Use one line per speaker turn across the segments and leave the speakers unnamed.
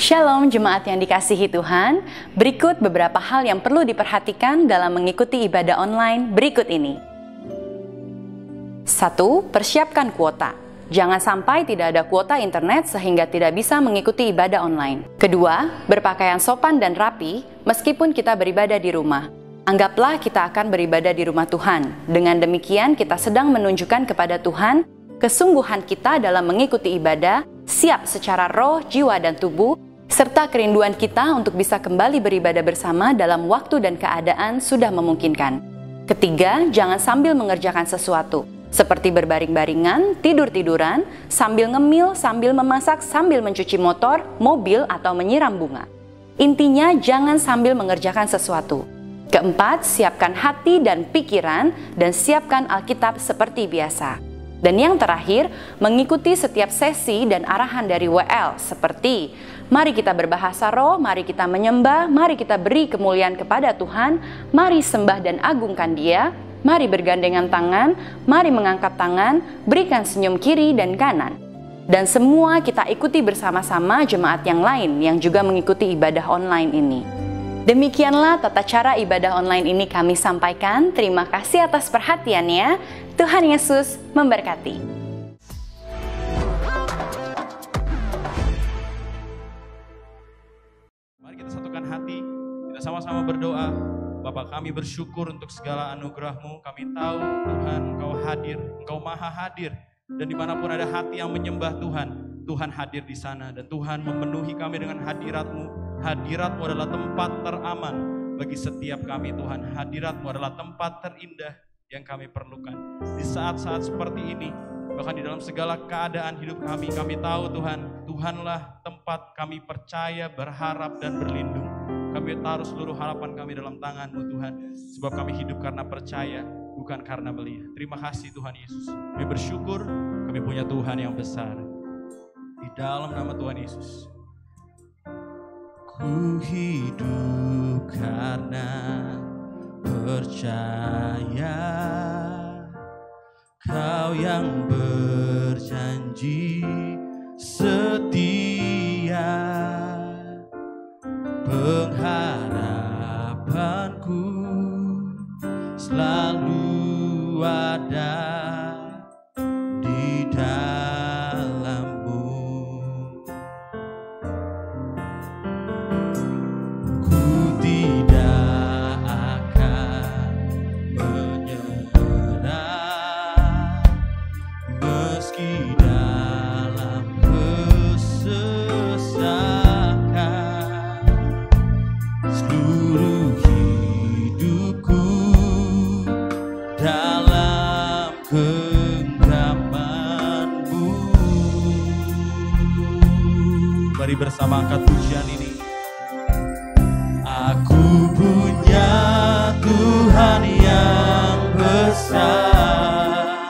Shalom jemaat yang dikasihi Tuhan, berikut beberapa hal yang perlu diperhatikan dalam mengikuti ibadah online berikut ini. 1. Persiapkan kuota. Jangan sampai tidak ada kuota internet sehingga tidak bisa mengikuti ibadah online. Kedua, berpakaian sopan dan rapi meskipun kita beribadah di rumah. Anggaplah kita akan beribadah di rumah Tuhan. Dengan demikian kita sedang menunjukkan kepada Tuhan kesungguhan kita dalam mengikuti ibadah, siap secara roh, jiwa, dan tubuh, serta kerinduan kita untuk bisa kembali beribadah bersama dalam waktu dan keadaan sudah memungkinkan. Ketiga, jangan sambil mengerjakan sesuatu, seperti berbaring-baringan, tidur-tiduran, sambil ngemil, sambil memasak, sambil mencuci motor, mobil, atau menyiram bunga. Intinya, jangan sambil mengerjakan sesuatu. Keempat, siapkan hati dan pikiran, dan siapkan Alkitab seperti biasa. Dan yang terakhir, mengikuti setiap sesi dan arahan dari WL seperti mari kita berbahasa roh, mari kita menyembah, mari kita beri kemuliaan kepada Tuhan, mari sembah dan agungkan Dia, mari bergandengan tangan, mari mengangkat tangan, berikan senyum kiri dan kanan. Dan semua kita ikuti bersama-sama jemaat yang lain yang juga mengikuti ibadah online ini. Demikianlah tata cara ibadah online ini kami sampaikan. Terima kasih atas perhatiannya. Tuhan Yesus memberkati.
Mari kita satukan hati, kita sama-sama berdoa. Bapa, kami bersyukur untuk segala anugerah-Mu. Kami tahu Tuhan Engkau hadir, Engkau maha hadir. Dan dimanapun ada hati yang menyembah Tuhan, Tuhan hadir di sana. Dan Tuhan memenuhi kami dengan hadirat-Mu. Hadirat-Mu adalah tempat teraman bagi setiap kami Tuhan. Hadirat-Mu adalah tempat terindah yang kami perlukan. Di saat-saat seperti ini, bahkan di dalam segala keadaan hidup kami tahu Tuhan, Tuhanlah tempat kami percaya, berharap, dan berlindung. Kami taruh seluruh harapan kami dalam tangan-Mu Tuhan, sebab kami hidup karena percaya, bukan karena melihat. Terima kasih Tuhan Yesus. Kami bersyukur, kami punya Tuhan yang besar. Di dalam nama Tuhan Yesus. Ku hidup karena percaya, Kau yang berjanji setia, pengharapanku selalu ada di dalam-Mu. Ku tidak akan menyerah meski dalam kesesakan. Seluruh hidupku dalam genggaman-Mu. Mari bersama angkat pujian ini. Aku punya Tuhan yang besar,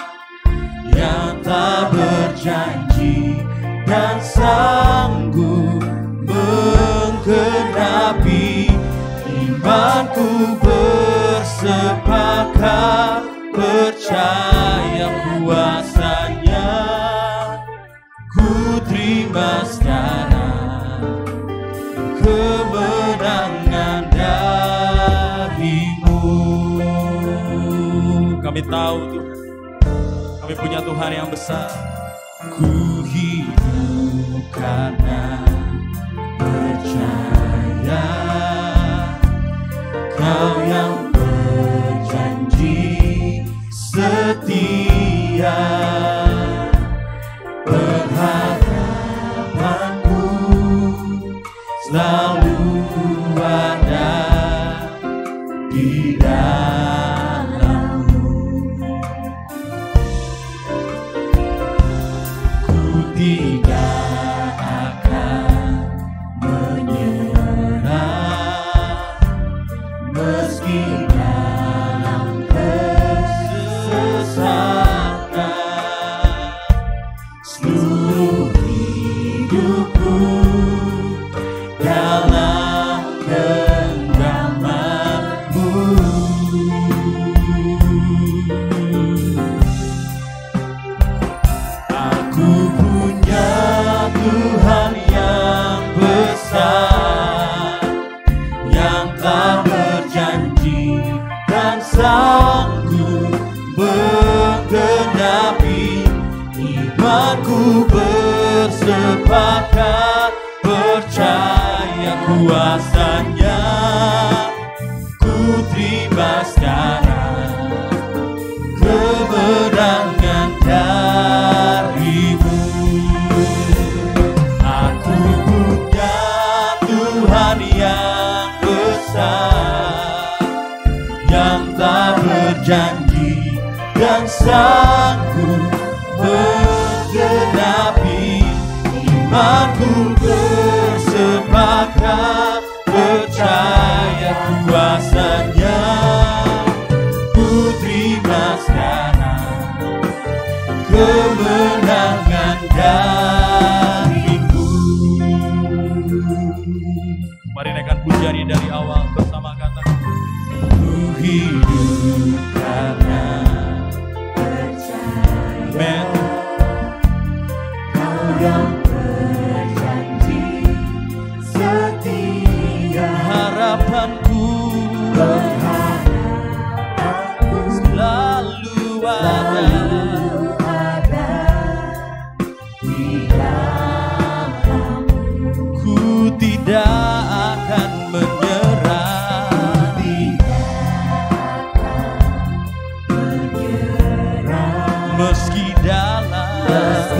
yang tak berjanji dan sanggup menggenapi. Imanku bersepakat percaya kuasa-Nya. Ku terima sekarang kemenangan dari-Mu. Kami tahu Tuhan, kami punya Tuhan yang besar. Ku hidup karena percaya, Kau yang berjanji setia, pengharapanku selalu ada di dalam-Mu. Ku tidak akan menyerah meski dalam kesesakan. Seluruh hidupku dalam genggaman-Mu. Aku punya menggenapi, imanku bersepakat percaya kuasanya. Ku terima sekarang kemenangan darimu. Aku punya Tuhan yang besar, yang tak berjanji dan sanggup menggenapi, imanku bersepakat percaya kuasanya. Ku terima sekarang kemenangan darimu. Mari naikkan pujian dari awal bersama kata ku hidup karena percaya. Amen. Kau yang berjanji setia, harapanku selalu ada di dalammu. Ku tidak akan menyerah, meski dalam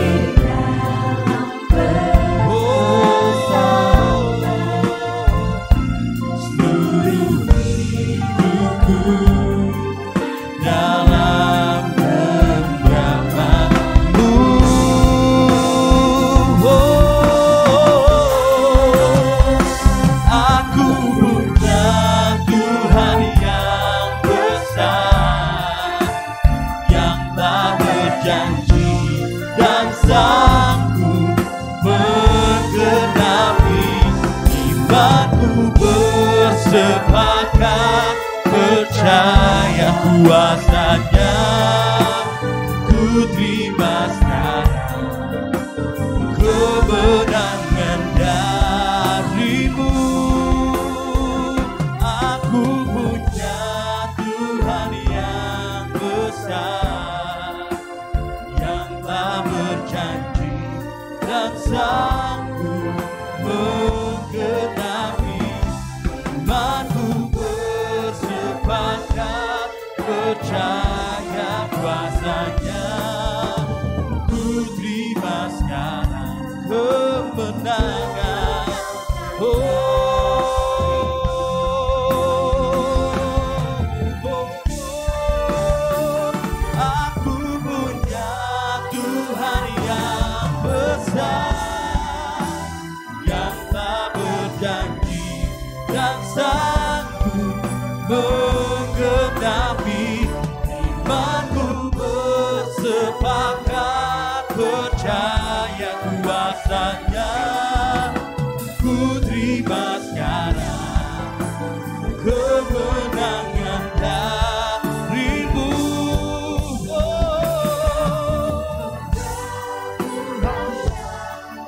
seluruh hidupku dalam genggamanmu. Aku punya Tuhan yang besar, yang tak berjanji dan sanggup menggenapi, imanku bersepakat percaya kuasanya. Ku terima sekarang kemenangan darimu. Aku punya Tuhan yang besar, yang tak berjanji dan sanggup menggenapi, imanku bersepakat percaya kuasanya. Ku terima sekarang kemenangan. Aku punya Tuhan yang besar, yang tak berjanji dan sanggup menggenapi, imanku bersepakat percaya kuasanya. Ku terima sekarang kemenangan darimu.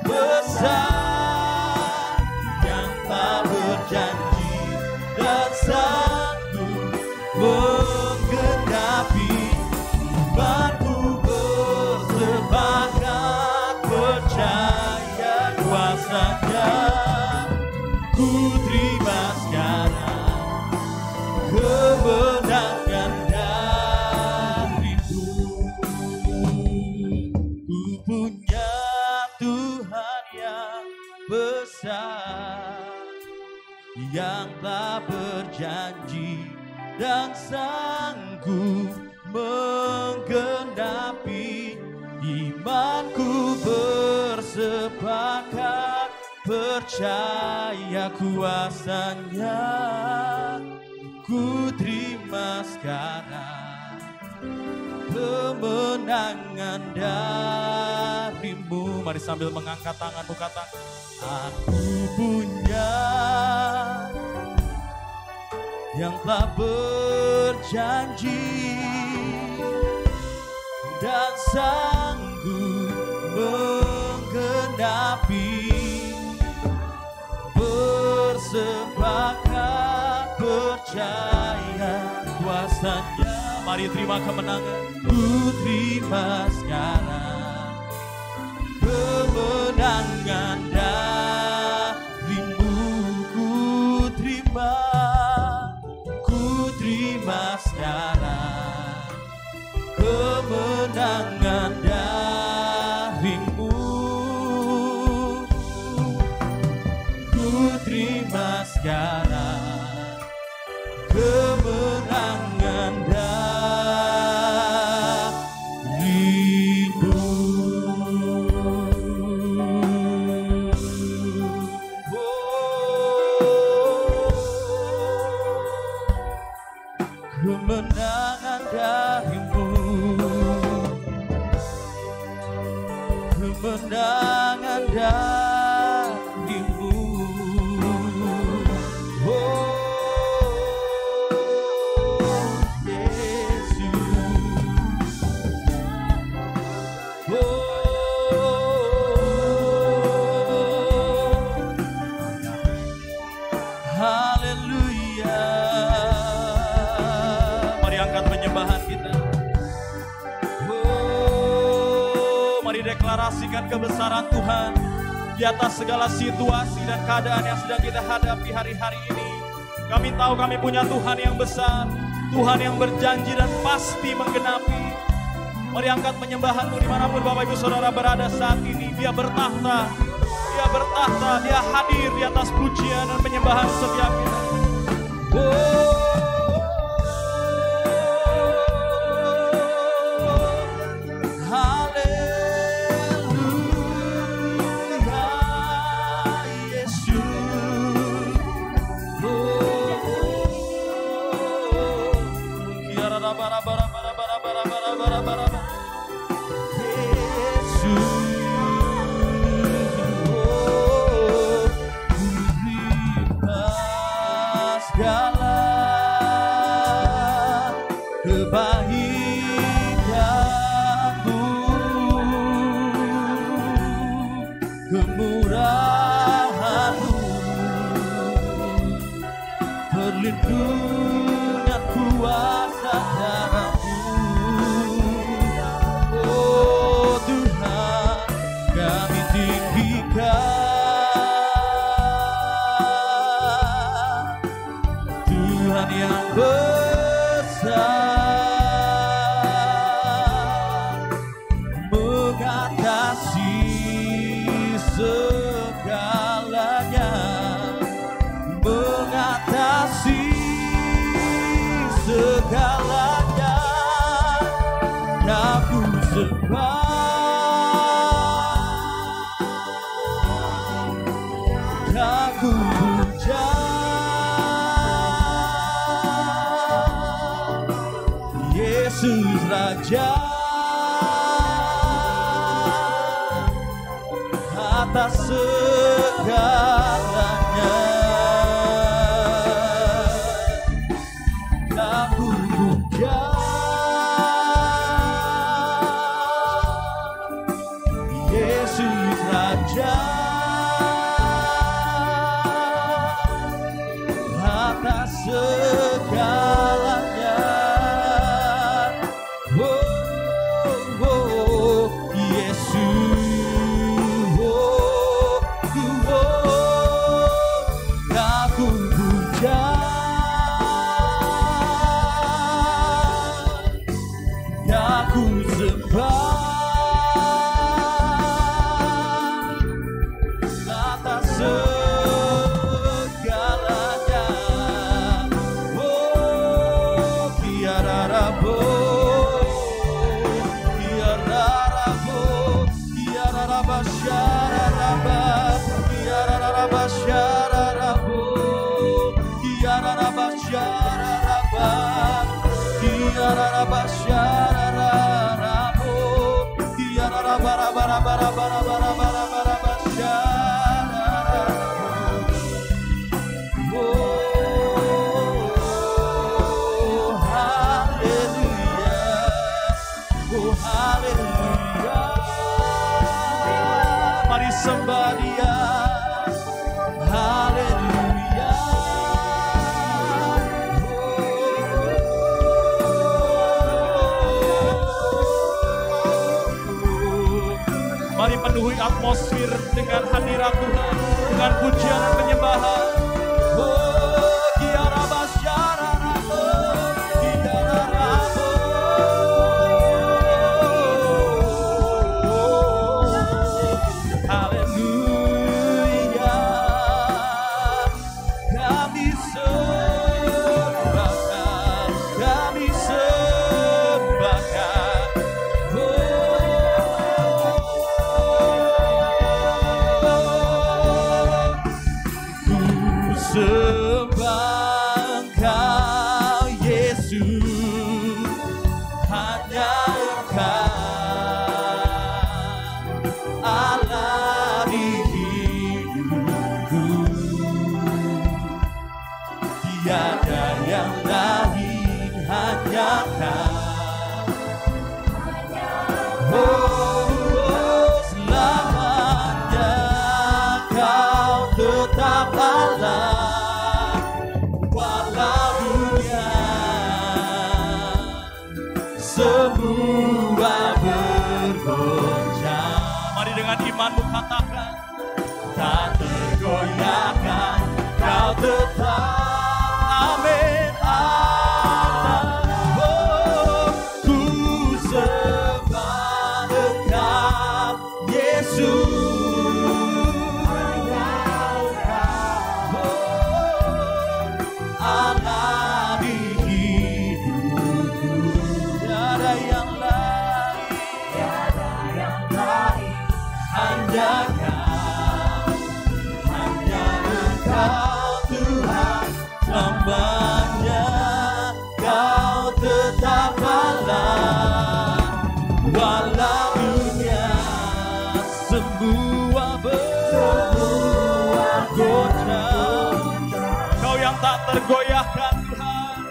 Besar, yang tak berjanji dan sanggup menggenapi, imanku bersepakat percaya kuasanya. Ku terima sekarang kemenangan darimu. Ku punya Tuhan yang besar, yang tak berjanji dan sanggup menggenapi, imanku bersepakat percaya kuasanya. Ku terima sekarang kemenangan darimu. Mari sambil mengangkat tanganmu katakan, aku punya yang telah berjanji dan sanggup menggenapi, bersepakat percaya kuasanya. Mari terima kemenangan. Ku terima sekarang kemenangan darimu. Ku terima sekarang kemenangan darimu. Ku terima sekarang kemenangan darimu. Kemenangan darimu, kemenangan darimu. Oh Yesus, haleluya. Mari angkat penyembahan kita. Mari deklarasikan kebesaran Tuhan di atas segala situasi dan keadaan yang sedang kita hadapi hari-hari ini. Kami tahu kami punya Tuhan yang besar, Tuhan yang berjanji dan pasti menggenapi. Mari angkat penyembahanmu dimanapun Bapak Ibu Saudara berada saat ini. Dia bertahta, Dia hadir di atas pujian dan penyembahan setiap kita. Kemurahan-Mu, perlindungan kuasa darah-Mu. Oh Tuhan, kami tinggikan Tuhan yang besar, mengatasi segalanya, mengatasi segalanya. Aku sembah, aku puja Yesus Raja atas segalanya. Aku puja Yesus Raja atas segalanya. Mari sembah Dia, haleluya. Mari penuhi atmosfer dengan hadirat Tuhan, dengan pujian dan penyembahan. Oh, kiara basyara rabo, kiara rabo. Haleluya, kami sembahkan, kami sembahkan. Sembah Engkau Yesus, hanya Engkau Allah di hidupku, tiada yang lain, hanya Kau. Oh, selamanya Kau tetap Allah. Semua bergoncang. Mari dengan imanmu katakan, tak tergoyahkan, Kau tetap. Amin. Allah, oh, ku sembah Engkau Yesus. Allah di hidupku, tiada yang lain, hanya Kau, hanya Engkau Tuhan, selamanya Kau tetap Allah. Walau dunia semua bergoncang, Kau yang tak tergoyahkan Tuhan,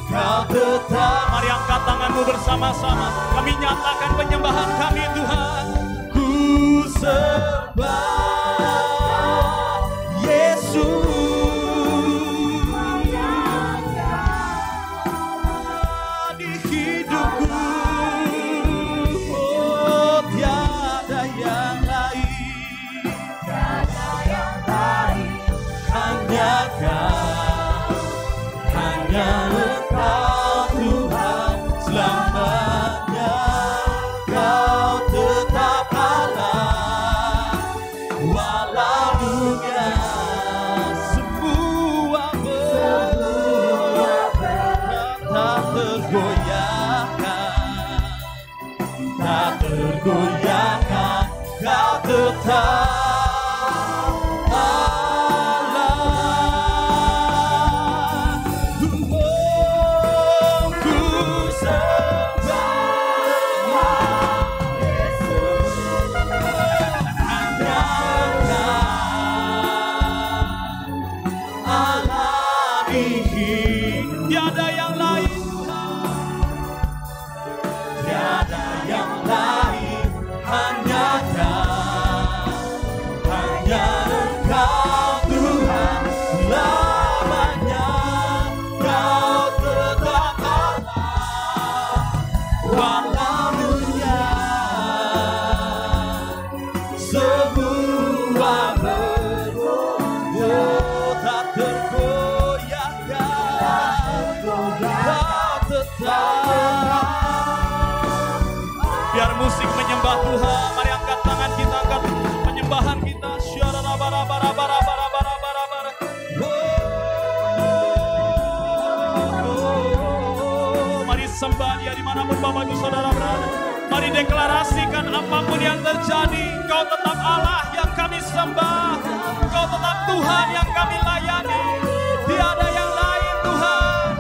Kau tetap. Mari angkat tanganmu bersama-sama, kami nyatakan penyembahan kami Tuhan. Ku sembah Yesus di hidupku, oh tiada yang lain, hanya Kau, hanya Engkau Tuhan, selamanya Kau tetap Allah. Walau dunia semua tak tergoyahkan, tak tergoyahkan, Kau tetap tiada yang lain, tiada yang lain, hanya Kau, hanya Engkau Tuhan, selamanya Kau tetap Allah. Walau dunia semua bergoyang, tak tergoyahkan, Kau tetap. Biar musik menyembah Tuhan, mari angkat tangan kita, angkat penyembahan kita. Mari sembah Dia dimanapun Bapak Ibu Saudara berada. Mari deklarasikan apapun yang terjadi, Kau tetap Allah yang kami sembah, Kau tetap Tuhan yang kami layani, tiada yang lain Tuhan.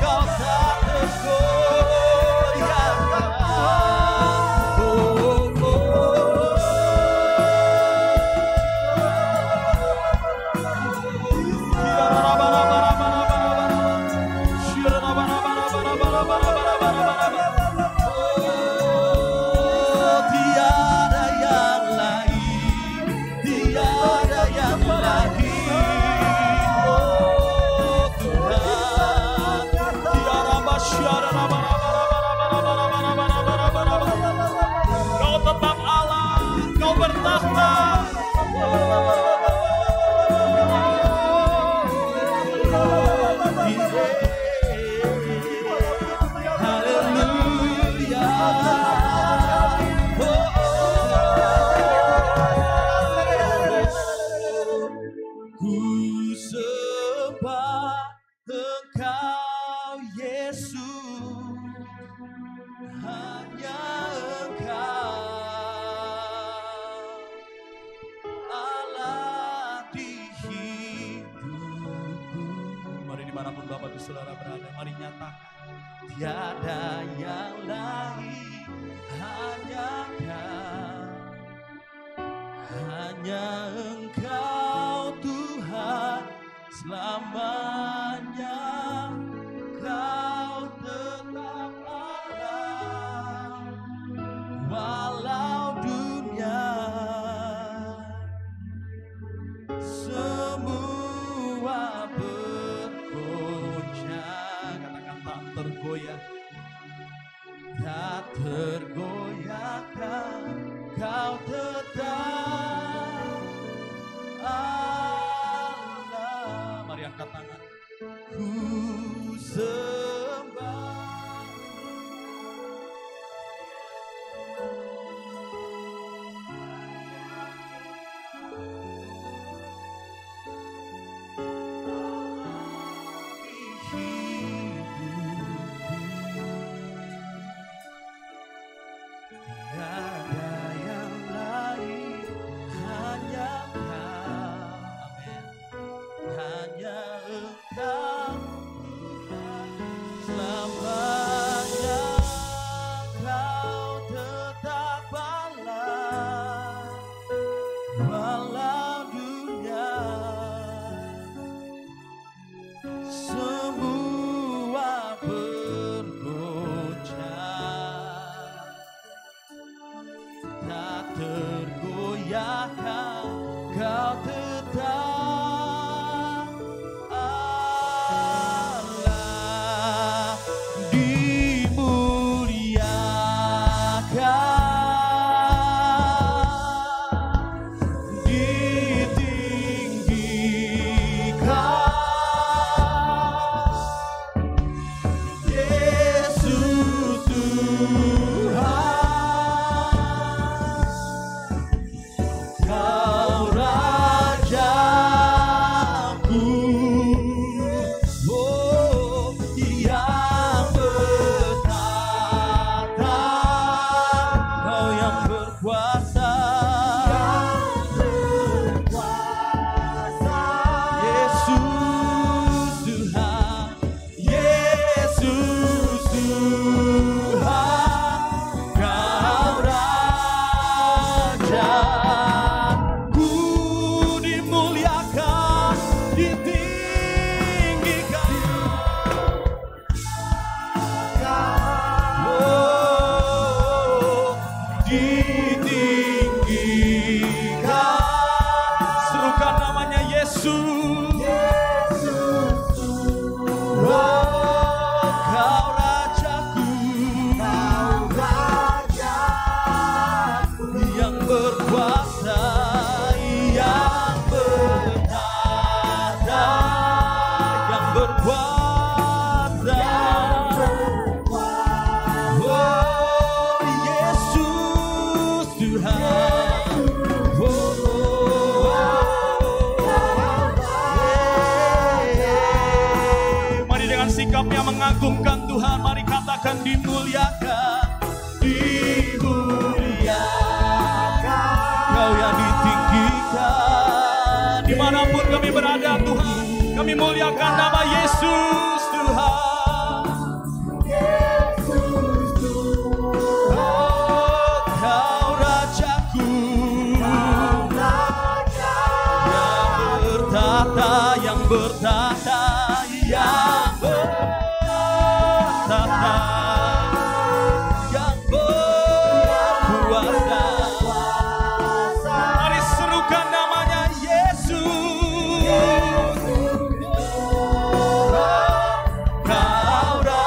Kau tak tergoyahkan. Ku sembah Engkau Yesus, hanya Engkau Allah di hidupku. Mari dimanapun Bapak Ibu Saudara berada, mari nyatakan tiada yang lain, hanya Engkau, hanya Engkau Tuhan selamanya. Kau tetap Allah walau dunia semua bergoncang. Katakan tak tergoyah, tak tergoyahkan. Kau tetap Allah. Mari angkat tangan. Ku sembah. Tiada yang lain, hanya Kau. Amin. Hanya Engkau selamanya. Kau tetap Allah walau dunia semua bergoncang. Tak tergoyahkan, Kau tetap Allah. Dimuliakan, ditinggikan, Yesus Tuhan. Kau Rajaku, oh, yang bertata. Kau yang berkuasa, Yesus Tuhan, Yesus Tuhan. Kau Rajaku, dimuliakan, ditinggikan, oh, ditinggikan. Serukan namanya Yesus. Oh, Kau Rajaku, yang berkuasa, yang bertata, yang berkuasa. Oh, Yesus Tuhan. Mari dengan sikapnya mengagungkan Tuhan, mari katakan dimuliakan, dimuliakan. Kau yang ditinggikan, dimanapun kami berada Tuhan, kami muliakan nama Yesus Tuhan. Oh, Kau Rajaku, yang bertata, yang bertata, yang berkuasa. Mari serukan namanya Yesus. Kau Rajaku,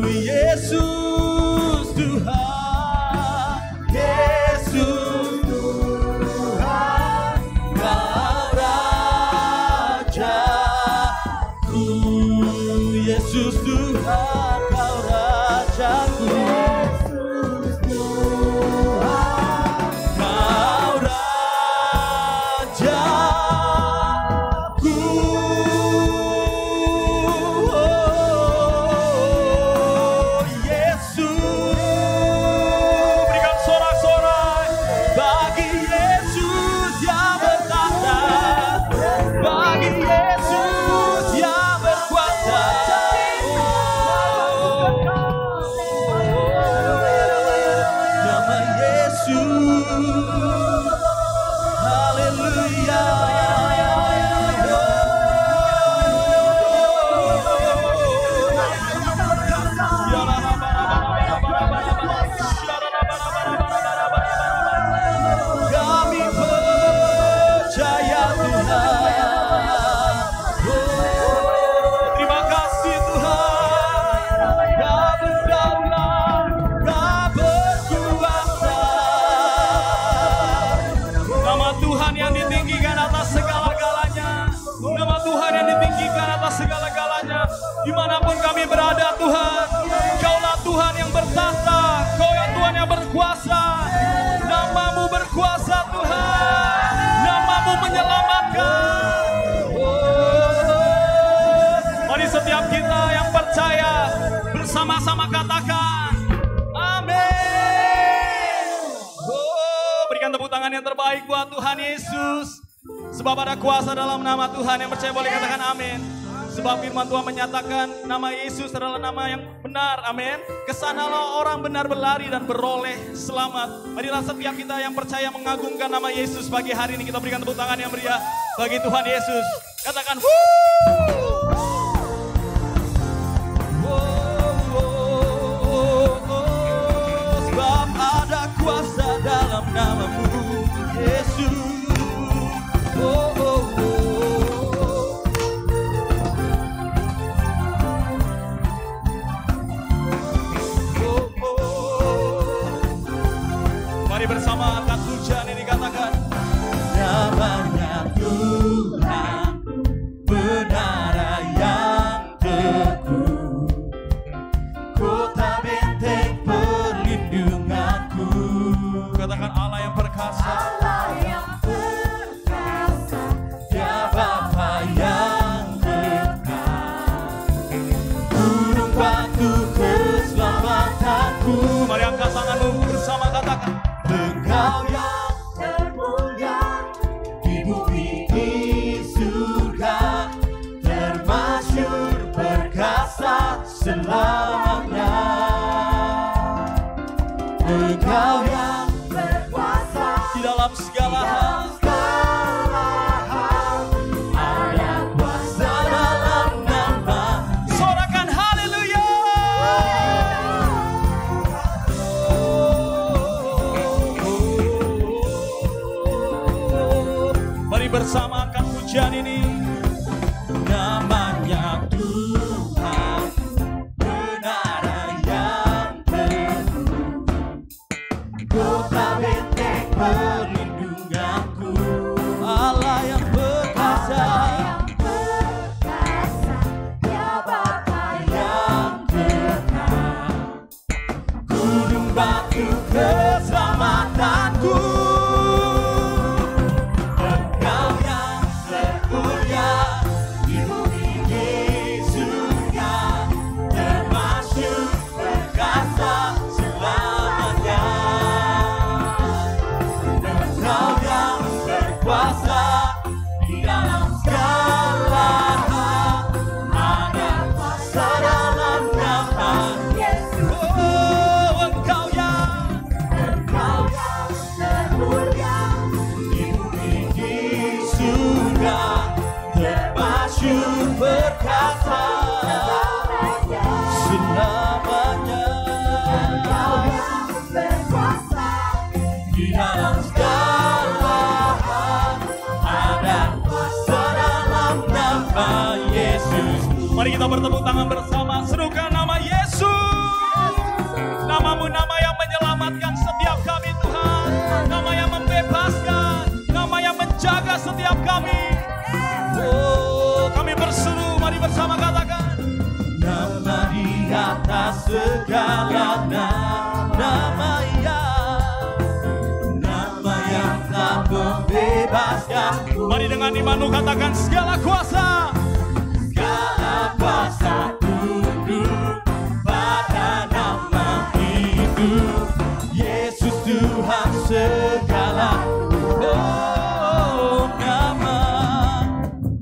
Yesus Tuhan, Yesus Tuhan. Kau Rajaku. Tuhan yang ditinggikan atas segala-galanya. Nama Tuhan yang ditinggikan atas segala-galanya. Dimanapun kami berada Tuhan, Kaulah Tuhan yang bertahta, Kaulah Tuhan yang berkuasa. Namamu berkuasa Tuhan, namamu menyelamatkan. Mari setiap kita yang percaya bersama-sama katakan amin. Berikan tepuk tangan yang terbaik buat Tuhan Yesus. Sebab ada kuasa dalam nama Tuhan. Yang percaya boleh katakan amin. Sebab firman Tuhan menyatakan nama Yesus adalah nama yang benar. Amin. Kesanalah orang benar berlari dan beroleh selamat. Marilah setiap kita yang percaya mengagungkan nama Yesus pagi hari ini. Kita berikan tepuk tangan yang meriah bagi Tuhan Yesus. Katakan sebab ada kuasa dalam namamu Yesus. Mari bersama angkat pujian ini katakan namanya Tuhan menara yang teguh, kota benteng perlindunganku. Katakan Allah yang perkasa, Allah yang perkasa, Dia Bapa yang dekat, gunung batu keselamatanku. Mari angkat tanganmu bersama katakan Engkau yang termulia di bumi di surga, termasyur perkasa selamanya. Engkau yang berkuasa di dalam segala hal, ada kuasa dalam nama. Sorakan haleluya. Mari bersama angkat pujian ini. Namanya Tuhan menara yang teguh, kota benteng perlindunganku. Allah yang perkasa, Dia Bapa yang dekat, gunung batu keselamatanku. Engkau yang termulia di bumi di surga, termasyur perkasa selamanya. Engkau yang berkuasa di dalam segala hal, ada kuasa dalam nama Yesus. Engkau yang termulia di bumi di surga, termasyur perkasa selamanya. Engkau yang berkuasa di dalam segala hal, ada kuasa dalam nama Yesus. Mari kita bertepuk tangan bersama, serukan nama Yesus. Namamu nama yang menyelamatkan setiap kami Tuhan, nama yang membebaskan, nama yang menjaga setiap kami. Kami berseru, mari bersama katakan nama di atas segala nama yang telah membebaskan. Mari dengan imanmu katakan segala kuasa tunduk pada nama itu Yesus Tuhan segala.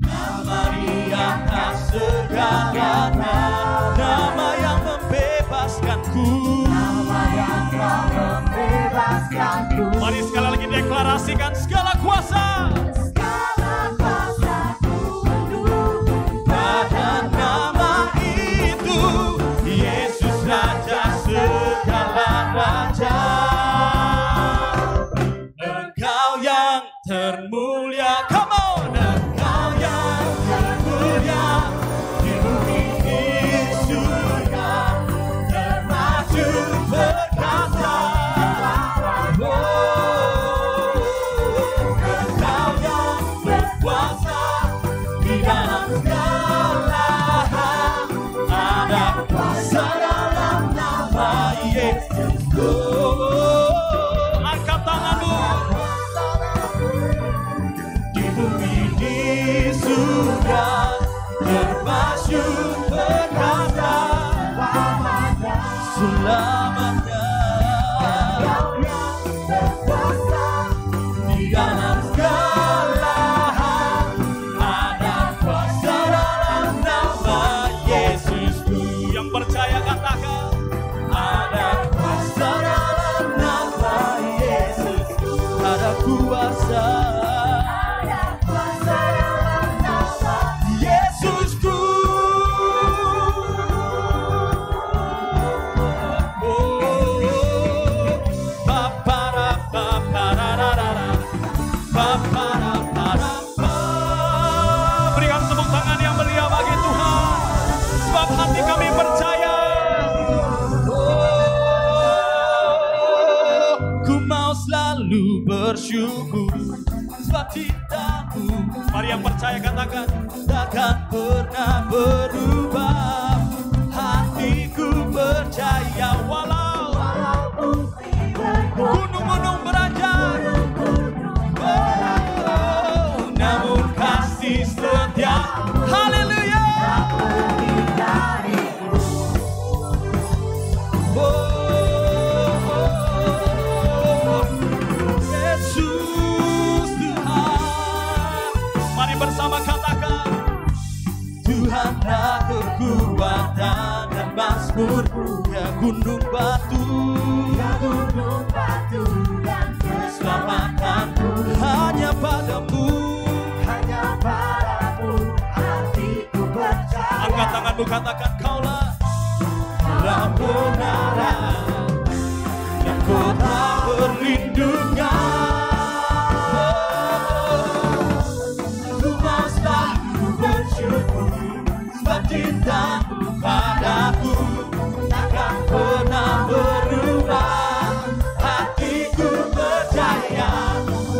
Nama di atas segala nama yang membebaskanku. Mari sekali lagi deklarasikan segala kuasa tunduk pada nama itu Yesus Raja segala raja. Engkau yang termulia, come on. Engkau yang termulia di bumi di surga, termasyur perkasa. Engkau Berikan tepuk tangan yang meriah bagi Tuhan. Sebab hati kami percaya. Ku mau selalu bersyukur sebab cintamu. Mari yang percaya katakan, takkan pernah berubah. Hatiku percaya walau gunung-gunung beranjak, namun kasih setia. Haleluya. Yesus Tuhan. Mari bersama katakan, Tuhanlah kekuatan dan mazmurku, ya gunung batu dan keselamatanku. Hanya padamu hatiku percaya. Angkat tanganmu, katakan, kaulah menara dan kota perlindungan. Ku mau selalu bersyukur sebab cintamu padaku takkan pernah berubah. Hatiku percaya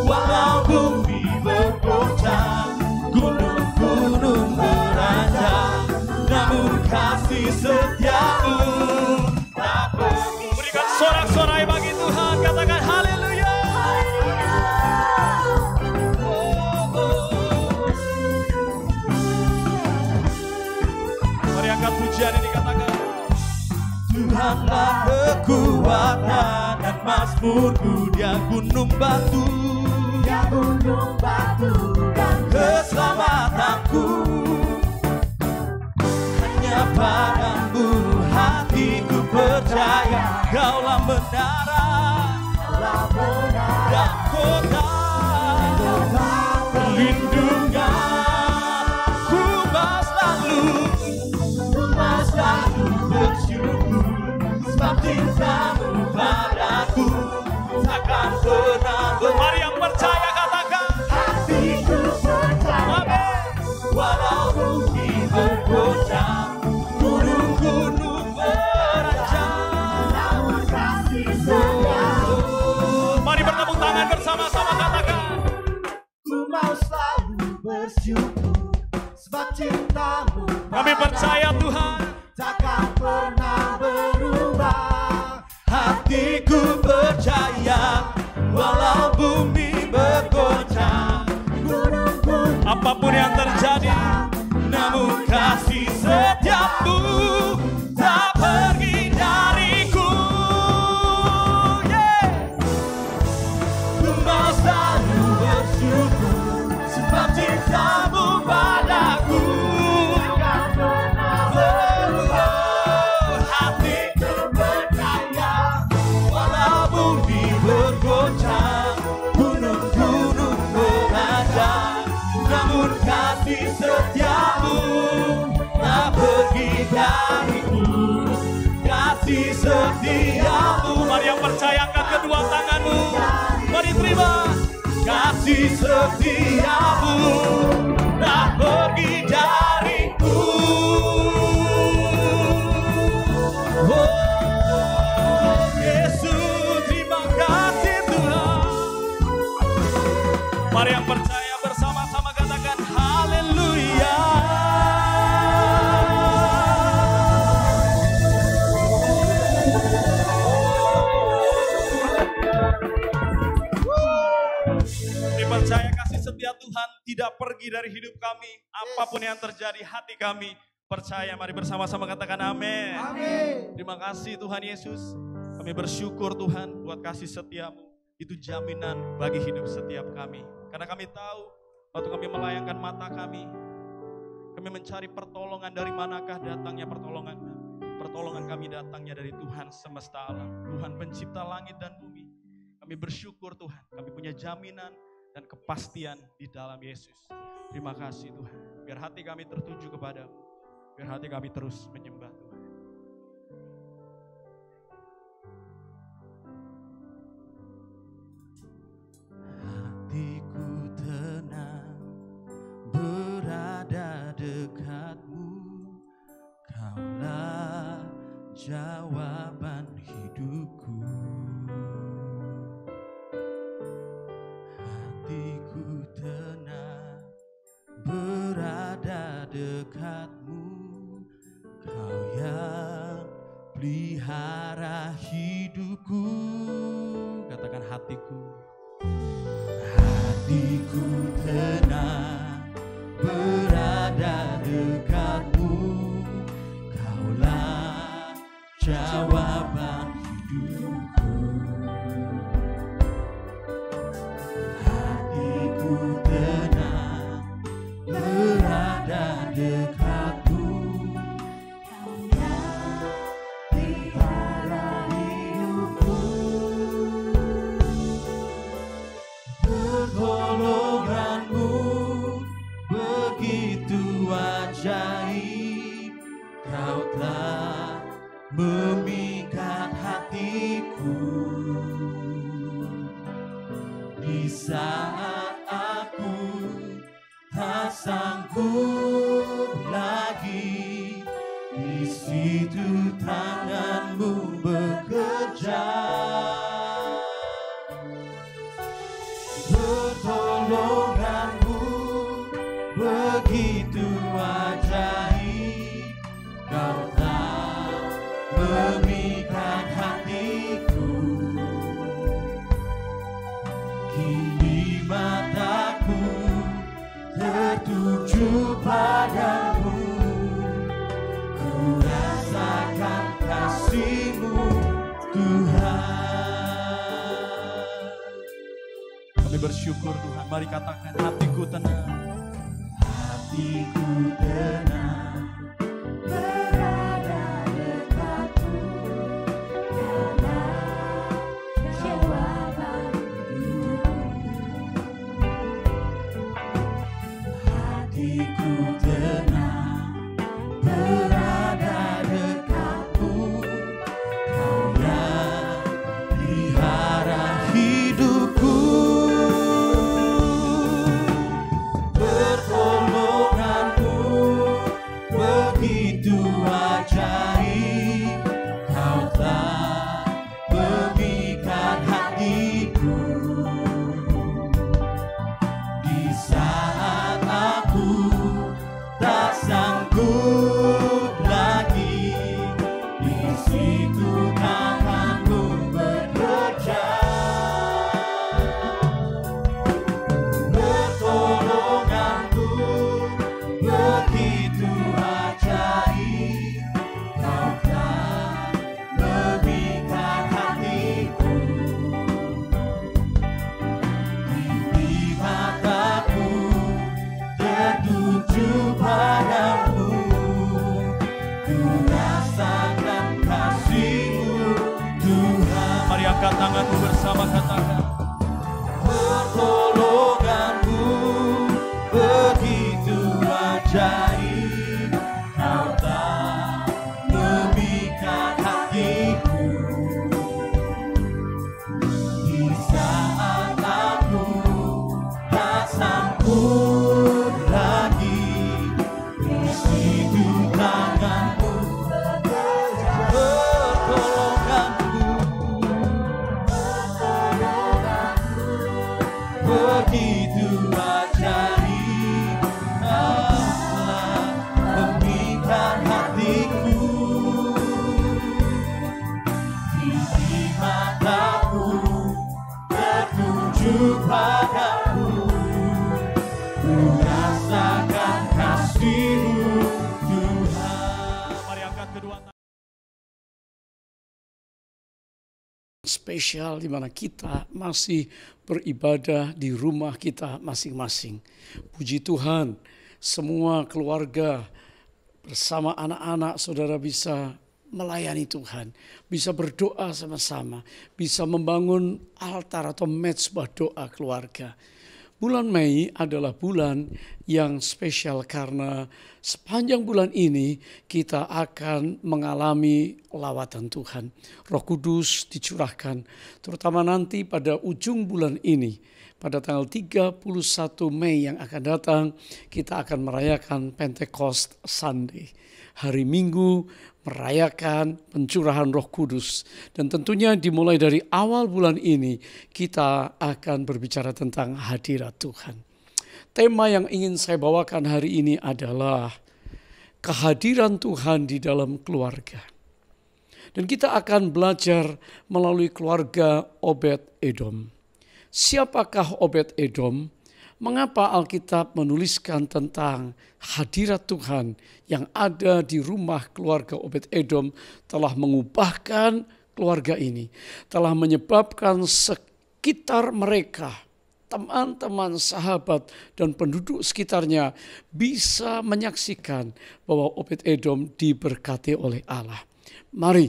walau bumi bergoncang, gunung-gunung beranjak, namun kasih setiamu tak pergi. Berikan sorak-sorai bagi Tuhan, katakan haleluya. Mari angkat pujian ini, katakan, Tuhanlah kekuatan dan mazmurku, dia gunung batu dan keselamatanku. Hanya padamu hatiku percaya, kaulah menara dan kota perlindungan. Ku mau selalu bersyukur sebab cintamu padaku takkan pernah berubah. Mari yang percaya katakan, hatiku percaya. Amin. Walau bumi bergoncang, gunung-gunung beranjak, namun kasih setiamu. Mari bertepuk tangan bersama-sama, katakan, ku mau selalu bersyukur sebab cintamu. Kami percaya Tuhan takkan pernah berubah. Hatiku percaya walau bumi bergoncang, gunung-gunung apapun yang terjadi, namun kasih setiamu tak pergi dariku. Ku mau selalu bersyukur sebab cintamu padaku takkan pernah berubah. Hatiku percaya walau bumi bergoncang, gunung-gunung beranjak, namun kasih setiamu tak pergi dariku. Kasih setiamu. Mari yang percaya, angkat kedua tanganmu. Mari terima. Kasih setiamu tak pergi dariku. Oh Yesus, terima kasih Tuhan. Mari yang percaya bersama-sama katakan haleluya. Percaya kasih setia Tuhan tidak pergi dari hidup kami. Apapun yang terjadi hati kami percaya. Mari bersama-sama katakan amin. Amin. Terima kasih Tuhan Yesus. Kami bersyukur Tuhan buat kasih setiamu. Itu jaminan bagi hidup setiap kami. Karena kami tahu waktu kami melayangkan mata kami mencari pertolongan, dari manakah datangnya pertolongan. Pertolongan kami datangnya dari Tuhan semesta alam, Tuhan pencipta langit dan bumi. Kami bersyukur Tuhan, kami punya jaminan dan kepastian di dalam Yesus. Terima kasih Tuhan. Biar hati kami tertuju kepadamu. Biar hati kami terus menyembah Tuhan. Hatiku jawaban hidupku. Hatiku tenang berada dekatmu, Kau yang pelihara hidupku. Katakan hatiku. Hatiku tenang berada dekatmu, Kaulah jawaban hidupku. Hatiku tenang berada dekatmu, Kau yang pelihara hidupku. Pertolonganmu begitu ajaib, Kau telah memikat hatiku. Di saat aku tak sanggup lagi, di situ tanganmu bekerja. Pertolonganmu begitu ajaib, Kau telah memikat hatiku. Kini mataku tertuju padamu, ku rasakan kasih-Mu Tuhan. Kami bersyukur Tuhan, mari katakan hatiku tenang. Hatiku tenang berada dekatmu, Kaulah jawaban hidupku. Hatiku tenang berada dekatmu, Kau yang pelihara hidupku. Pertolonganmu begitu ajaib, Kau telah memikat hatiku. Di saat aku tak sanggup lagi, di situ tanganmu bekerja. Pertolonganmu begitu ajaib, Kau telah memikat hatiku. Di mataku tertuju padamu, ku rasakan kasih-Mu Tuhan. Mari angkat tanganmu bersama, katakan. Pertolonganmu begitu ajaib, Kau telah memikat hatiku. Di saat aku tak sanggup lagi, di situ tanganmu bekerja. Pertolonganmu begitu ajaib, Kau telah memikat hatiku. Di mataku tertuju padamu, ku rasakan kasih-Mu Tuhan. Mari angkat kedua tangan.
Spesial di mana kita masih beribadah di rumah kita masing-masing. Puji Tuhan, semua keluarga bersama anak-anak saudara bisa melayani Tuhan, bisa berdoa sama-sama, bisa membangun altar atau mezbah doa keluarga. Bulan Mei adalah bulan yang spesial karena sepanjang bulan ini kita akan mengalami lawatan Tuhan. Roh Kudus dicurahkan, terutama nanti pada ujung bulan ini pada tanggal 31 Mei yang akan datang, kita akan merayakan Pentecost Sunday. Hari Minggu merayakan pencurahan Roh Kudus. Dan tentunya dimulai dari awal bulan ini, kita akan berbicara tentang hadirat Tuhan. Tema yang ingin saya bawakan hari ini adalah kehadiran Tuhan di dalam keluarga. Dan kita akan belajar melalui keluarga Obed-Edom. Siapakah Obed-Edom? Mengapa Alkitab menuliskan tentang hadirat Tuhan yang ada di rumah keluarga Obed-Edom telah mengubahkan keluarga ini, telah menyebabkan sekitar mereka, teman-teman, sahabat, dan penduduk sekitarnya bisa menyaksikan bahwa Obed-Edom diberkati oleh Allah. Mari,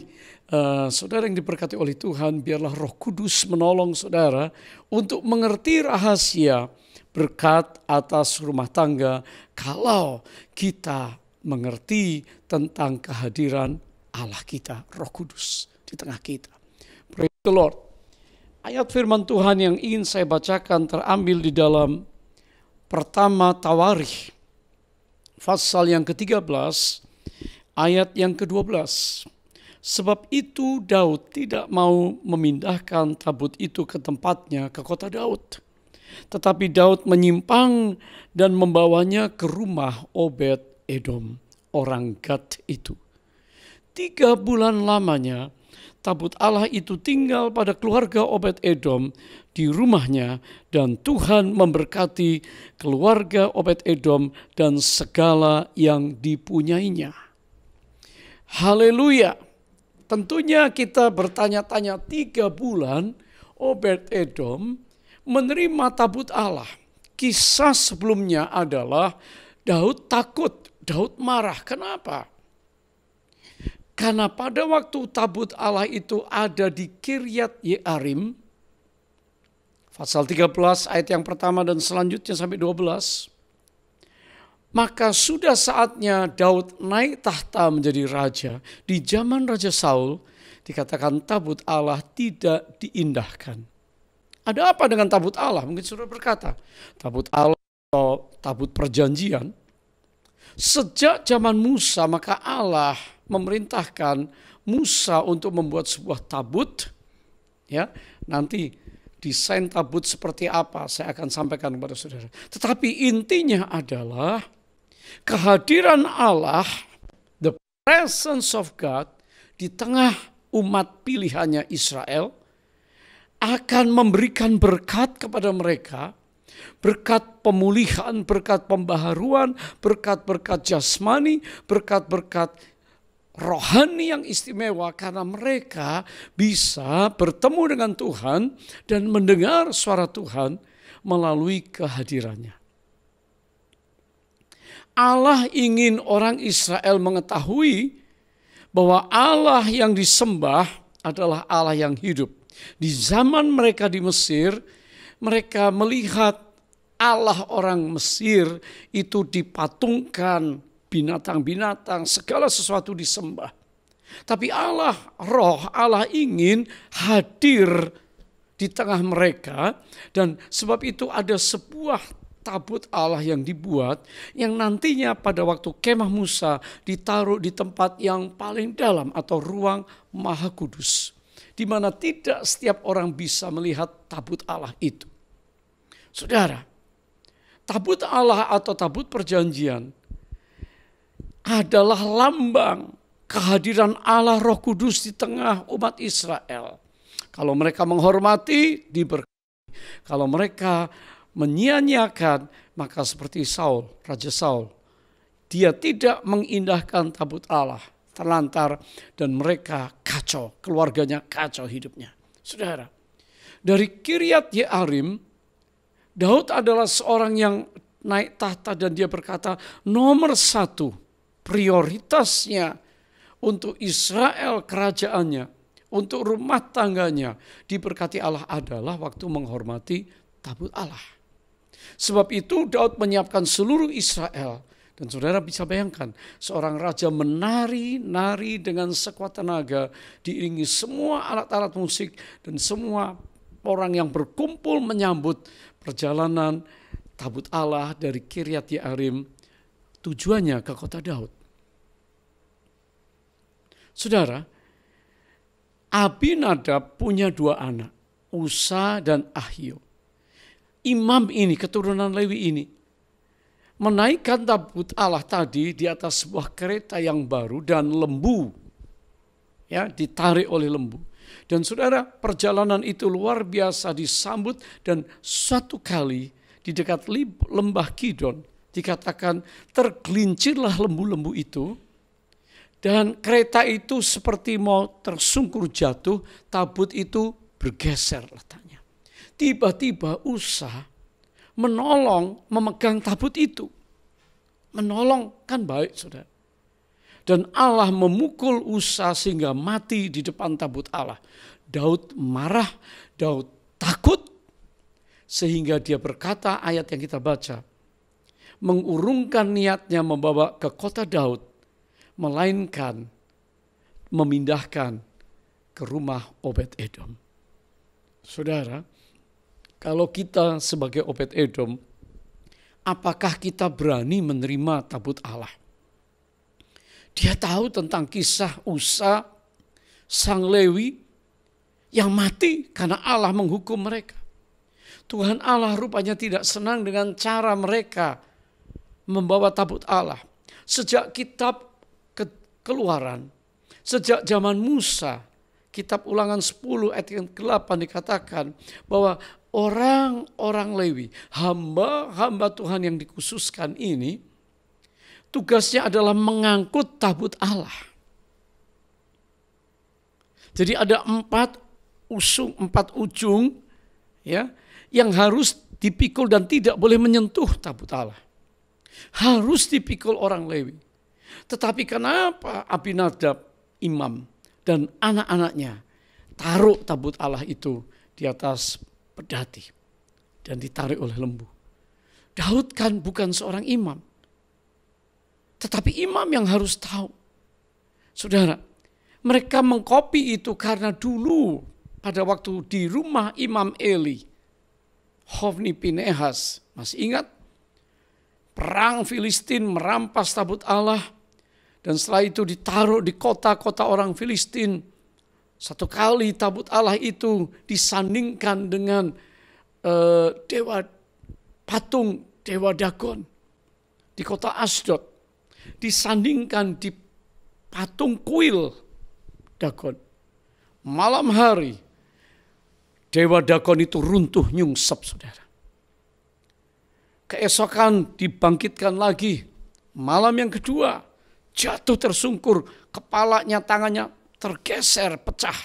saudara yang diberkati oleh Tuhan, biarlah Roh Kudus menolong saudara untuk mengerti rahasia berkat atas rumah tangga kalau kita mengerti tentang kehadiran Allah kita, Roh Kudus di tengah kita. Praise the Lord. Ayat firman Tuhan yang ingin saya bacakan terambil di dalam pertama Tawarikh, pasal yang ke-13, ayat yang ke-12. Sebab itu Daud tidak mau memindahkan tabut itu ke tempatnya, ke kota Daud. Tetapi Daud menyimpang dan membawanya ke rumah Obed-Edom, orang Gad itu. 3 bulan lamanya tabut Allah itu tinggal pada keluarga Obed-Edom di rumahnya, dan Tuhan memberkati keluarga Obed-Edom dan segala yang dipunyainya. Haleluya. Tentunya kita bertanya-tanya 3 bulan Obed-Edom menerima tabut Allah. Kisah sebelumnya adalah Daud takut, Daud marah. Kenapa? Karena pada waktu tabut Allah itu ada di Kiryat Yearim, pasal 13 ayat yang pertama dan selanjutnya sampai 12. Maka sudah saatnya Daud naik tahta menjadi raja. Di zaman Raja Saul dikatakan tabut Allah tidak diindahkan. Ada apa dengan tabut Allah? Mungkin saudara berkata, tabut Allah atau tabut perjanjian. Sejak zaman Musa maka Allah memerintahkan Musa untuk membuat sebuah tabut. Ya, nanti desain tabut seperti apa saya akan sampaikan kepada saudara. Tetapi intinya adalah kehadiran Allah, the presence of God di tengah umat pilihannya Israel akan memberikan berkat kepada mereka, berkat pemulihan, berkat pembaharuan, berkat-berkat jasmani, berkat-berkat rohani yang istimewa karena mereka bisa bertemu dengan Tuhan dan mendengar suara Tuhan melalui kehadirannya. Allah ingin orang Israel mengetahui bahwa Allah yang disembah adalah Allah yang hidup. Di zaman mereka di Mesir, mereka melihat Allah orang Mesir itu dipatungkan, binatang-binatang, segala sesuatu disembah. Tapi Allah, roh Allah ingin hadir di tengah mereka, dan sebab itu ada sebuah tabut Allah yang dibuat, yang nantinya pada waktu kemah Musa ditaruh di tempat yang paling dalam atau ruang Maha Kudus, di mana tidak setiap orang bisa melihat tabut Allah itu. Saudara, tabut Allah atau tabut perjanjian adalah lambang kehadiran Allah Roh Kudus di tengah umat Israel. Kalau mereka menghormati, diberkati. Kalau mereka menyia-nyiakan, maka seperti Saul, Raja Saul, dia tidak mengindahkan tabut Allah, terlantar, dan mereka kacau, keluarganya kacau hidupnya. Saudara, dari Kiryat Yearim, Daud adalah seorang yang naik tahta dan dia berkata, nomor 1 prioritasnya untuk Israel kerajaannya, untuk rumah tangganya diberkati Allah adalah waktu menghormati tabut Allah. Sebab itu Daud menyiapkan seluruh Israel. Dan saudara bisa bayangkan, seorang raja menari-nari dengan sekuat tenaga, diiringi semua alat-alat musik, dan semua orang yang berkumpul menyambut perjalanan tabut Allah dari Kiryat Yearim tujuannya ke kota Daud. Saudara, Abinadab punya 2 anak, Usa dan Ahio. Imam ini, keturunan Lewi ini, menaikkan tabut Allah tadi di atas sebuah kereta yang baru dan lembu, ya, ditarik oleh lembu. Dan saudara, perjalanan itu luar biasa disambut, dan suatu kali di dekat lembah Kidon dikatakan tergelincirlah lembu-lembu itu, dan kereta itu seperti mau tersungkur jatuh, tabut itu bergeser letaknya. Tiba-tiba Usa menolong memegang tabut itu. Menolong kan baik, saudara. Dan Allah memukul Usa sehingga mati di depan tabut Allah. Daud marah, Daud takut, sehingga dia berkata ayat yang kita baca, mengurungkan niatnya membawa ke kota Daud, melainkan memindahkan ke rumah Obed-Edom. Saudara, kalau kita sebagai Obed-Edom, apakah kita berani menerima tabut Allah? Dia tahu tentang kisah Usa, sang Lewi, yang mati karena Allah menghukum mereka. Tuhan Allah rupanya tidak senang dengan cara mereka membawa tabut Allah. Sejak kitab Keluaran, sejak zaman Musa, kitab Ulangan 10 ayat yang ke-8 dikatakan bahwa orang-orang Lewi, hamba-hamba Tuhan yang dikhususkan ini, tugasnya adalah mengangkut tabut Allah. Jadi ada 4 ujung, ya, yang harus dipikul dan tidak boleh menyentuh tabut Allah. Harus dipikul orang Lewi. Tetapi kenapa Abinadab imam dan anak-anaknya taruh tabut Allah itu di atas pedati dan ditarik oleh lembu? Daud kan bukan seorang imam, tetapi imam yang harus tahu. Saudara, mereka mengkopi itu karena dulu pada waktu di rumah Imam Eli, Hofni Pinehas, masih ingat? Perang Filistin merampas tabut Allah, dan setelah itu ditaruh di kota-kota orang Filistin. Satu kali tabut Allah itu disandingkan dengan patung dewa Dagon di kota Asdod. Disandingkan di patung kuil Dagon. Malam hari dewa Dagon itu runtuh nyungsep, saudara. Keesokan dibangkitkan lagi. Malam yang kedua jatuh tersungkur, kepalanya, tangannya tergeser, pecah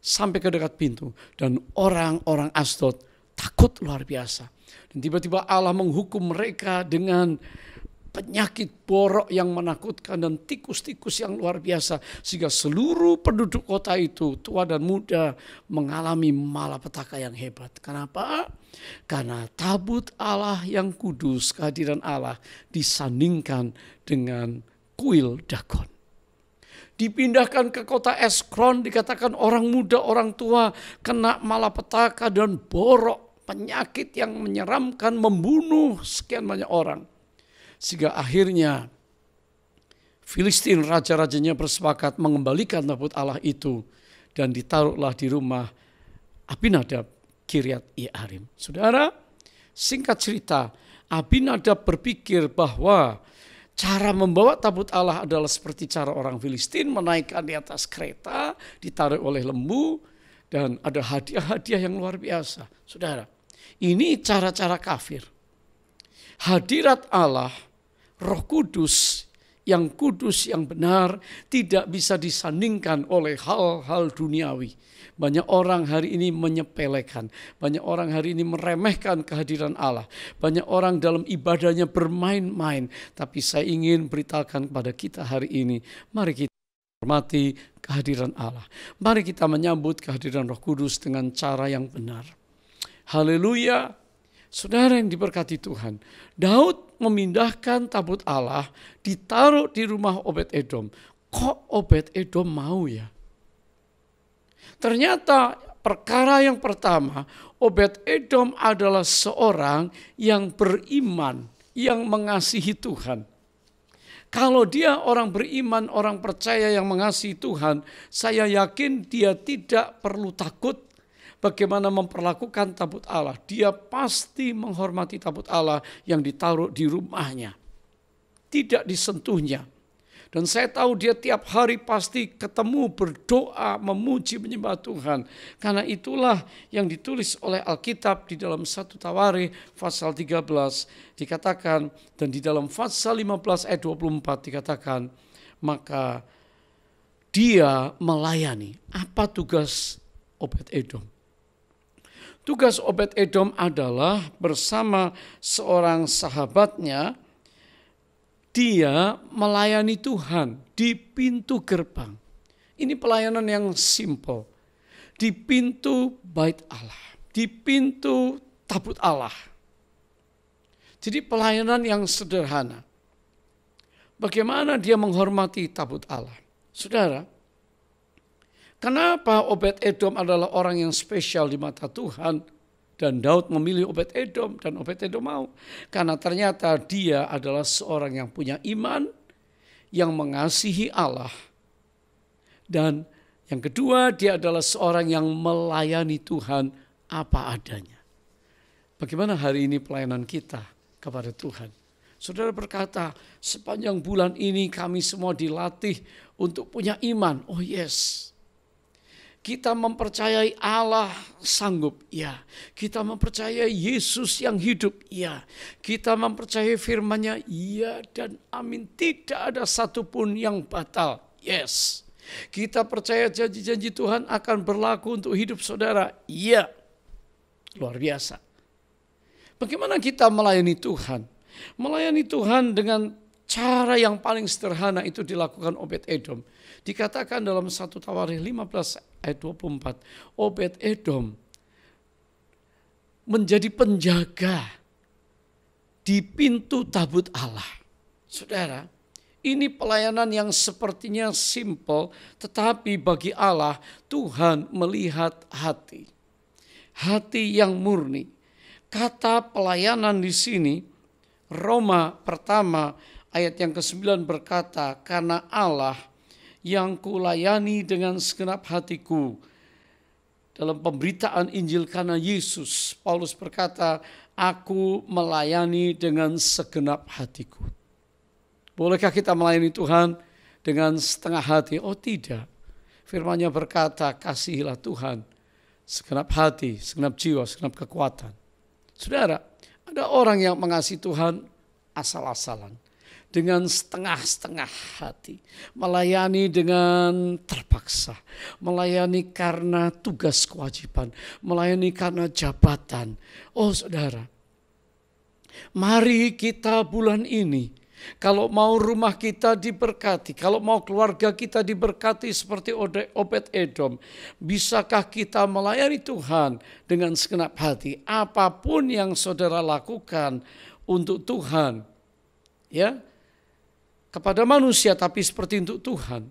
sampai ke dekat pintu. Dan orang-orang Asdod takut luar biasa. Dan tiba-tiba Allah menghukum mereka dengan penyakit borok yang menakutkan dan tikus-tikus yang luar biasa. Sehingga seluruh penduduk kota itu, tua dan muda, mengalami malapetaka yang hebat. Kenapa? Karena tabut Allah yang kudus, kehadiran Allah, disandingkan dengan kuil Dagon. Dipindahkan ke kota Ekron, dikatakan orang muda, orang tua kena malapetaka dan borok, penyakit yang menyeramkan, membunuh sekian banyak orang. Sehingga akhirnya Filistin, raja-rajanya bersepakat mengembalikan tabut Allah itu dan ditaruhlah di rumah Abinadab, Kiryat Yearim. Saudara, singkat cerita, Abinadab berpikir bahwa cara membawa tabut Allah adalah seperti cara orang Filistin, menaikkan di atas kereta, ditarik oleh lembu, dan ada hadiah-hadiah yang luar biasa. Saudara, ini cara-cara kafir. Hadirat Allah, Roh Kudus, yang benar, tidak bisa disandingkan oleh hal-hal duniawi. Banyak orang hari ini menyepelekan, banyak orang hari ini meremehkan kehadiran Allah. Banyak orang dalam ibadahnya bermain-main. Tapi saya ingin beritakan kepada kita hari ini, mari kita hormati kehadiran Allah. Mari kita menyambut kehadiran Roh Kudus dengan cara yang benar. Haleluya. Saudara yang diberkati Tuhan, Daud memindahkan tabut Allah, ditaruh di rumah Obed-Edom. Kok Obed-Edom mau ya? Ternyata perkara yang pertama, Obed-Edom adalah seorang yang beriman, yang mengasihi Tuhan. Kalau dia orang beriman, orang percaya yang mengasihi Tuhan, saya yakin dia tidak perlu takut bagaimana memperlakukan tabut Allah. Dia pasti menghormati tabut Allah yang ditaruh di rumahnya, tidak disentuhnya. Dan saya tahu dia tiap hari pasti ketemu, berdoa, memuji, menyembah Tuhan. Karena itulah yang ditulis oleh Alkitab di dalam 1 Tawarikh pasal 13 dikatakan, dan di dalam pasal 15 ayat 24 dikatakan, maka dia melayani. Apa tugas Obed-Edom? Tugas Obed-Edom adalah bersama seorang sahabatnya, dia melayani Tuhan di pintu gerbang. Ini pelayanan yang simple. Di pintu bait Allah, di pintu tabut Allah. Jadi pelayanan yang sederhana. Bagaimana dia menghormati tabut Allah? Saudara, kenapa Obed-Edom adalah orang yang spesial di mata Tuhan? Dan Daud memilih Obed-Edom, dan Obed-Edom mau. Karena ternyata dia adalah seorang yang punya iman, yang mengasihi Allah. Dan yang kedua, dia adalah seorang yang melayani Tuhan apa adanya. Bagaimana hari ini pelayanan kita kepada Tuhan? Saudara berkata, sepanjang bulan ini kami semua dilatih untuk punya iman. Oh yes. Kita mempercayai Allah sanggup, ya. Kita mempercayai Yesus yang hidup, ya. Kita mempercayai firman-Nya, ya dan amin. Tidak ada satupun yang batal, yes. Kita percaya janji-janji Tuhan akan berlaku untuk hidup saudara, ya. Luar biasa. Bagaimana kita melayani Tuhan? Melayani Tuhan dengan cara yang paling sederhana itu dilakukan Obed-Edom. Dikatakan dalam 1 Tawarikh 15 ayat 24, Obed-Edom menjadi penjaga di pintu tabut Allah. Saudara, ini pelayanan yang sepertinya simple, tetapi bagi Allah, Tuhan melihat hati. Hati yang murni. Kata pelayanan di sini, Roma pertama ayat yang ke-9 berkata, karena Allah yang kulayani dengan segenap hatiku. Dalam pemberitaan Injil karena Yesus, Paulus berkata, aku melayani dengan segenap hatiku. Bolehkah kita melayani Tuhan dengan setengah hati? Oh tidak. Firman-Nya berkata, kasihilah Tuhan segenap hati, segenap jiwa, segenap kekuatan. Saudara, ada orang yang mengasihi Tuhan asal-asalan. Dengan setengah-setengah hati, melayani dengan terpaksa, melayani karena tugas kewajiban, melayani karena jabatan. Oh saudara, mari kita bulan ini, kalau mau rumah kita diberkati, kalau mau keluarga kita diberkati seperti Obed-Edom, bisakah kita melayani Tuhan dengan segenap hati? Apapun yang saudara lakukan untuk Tuhan, ya, kepada manusia tapi seperti untuk Tuhan.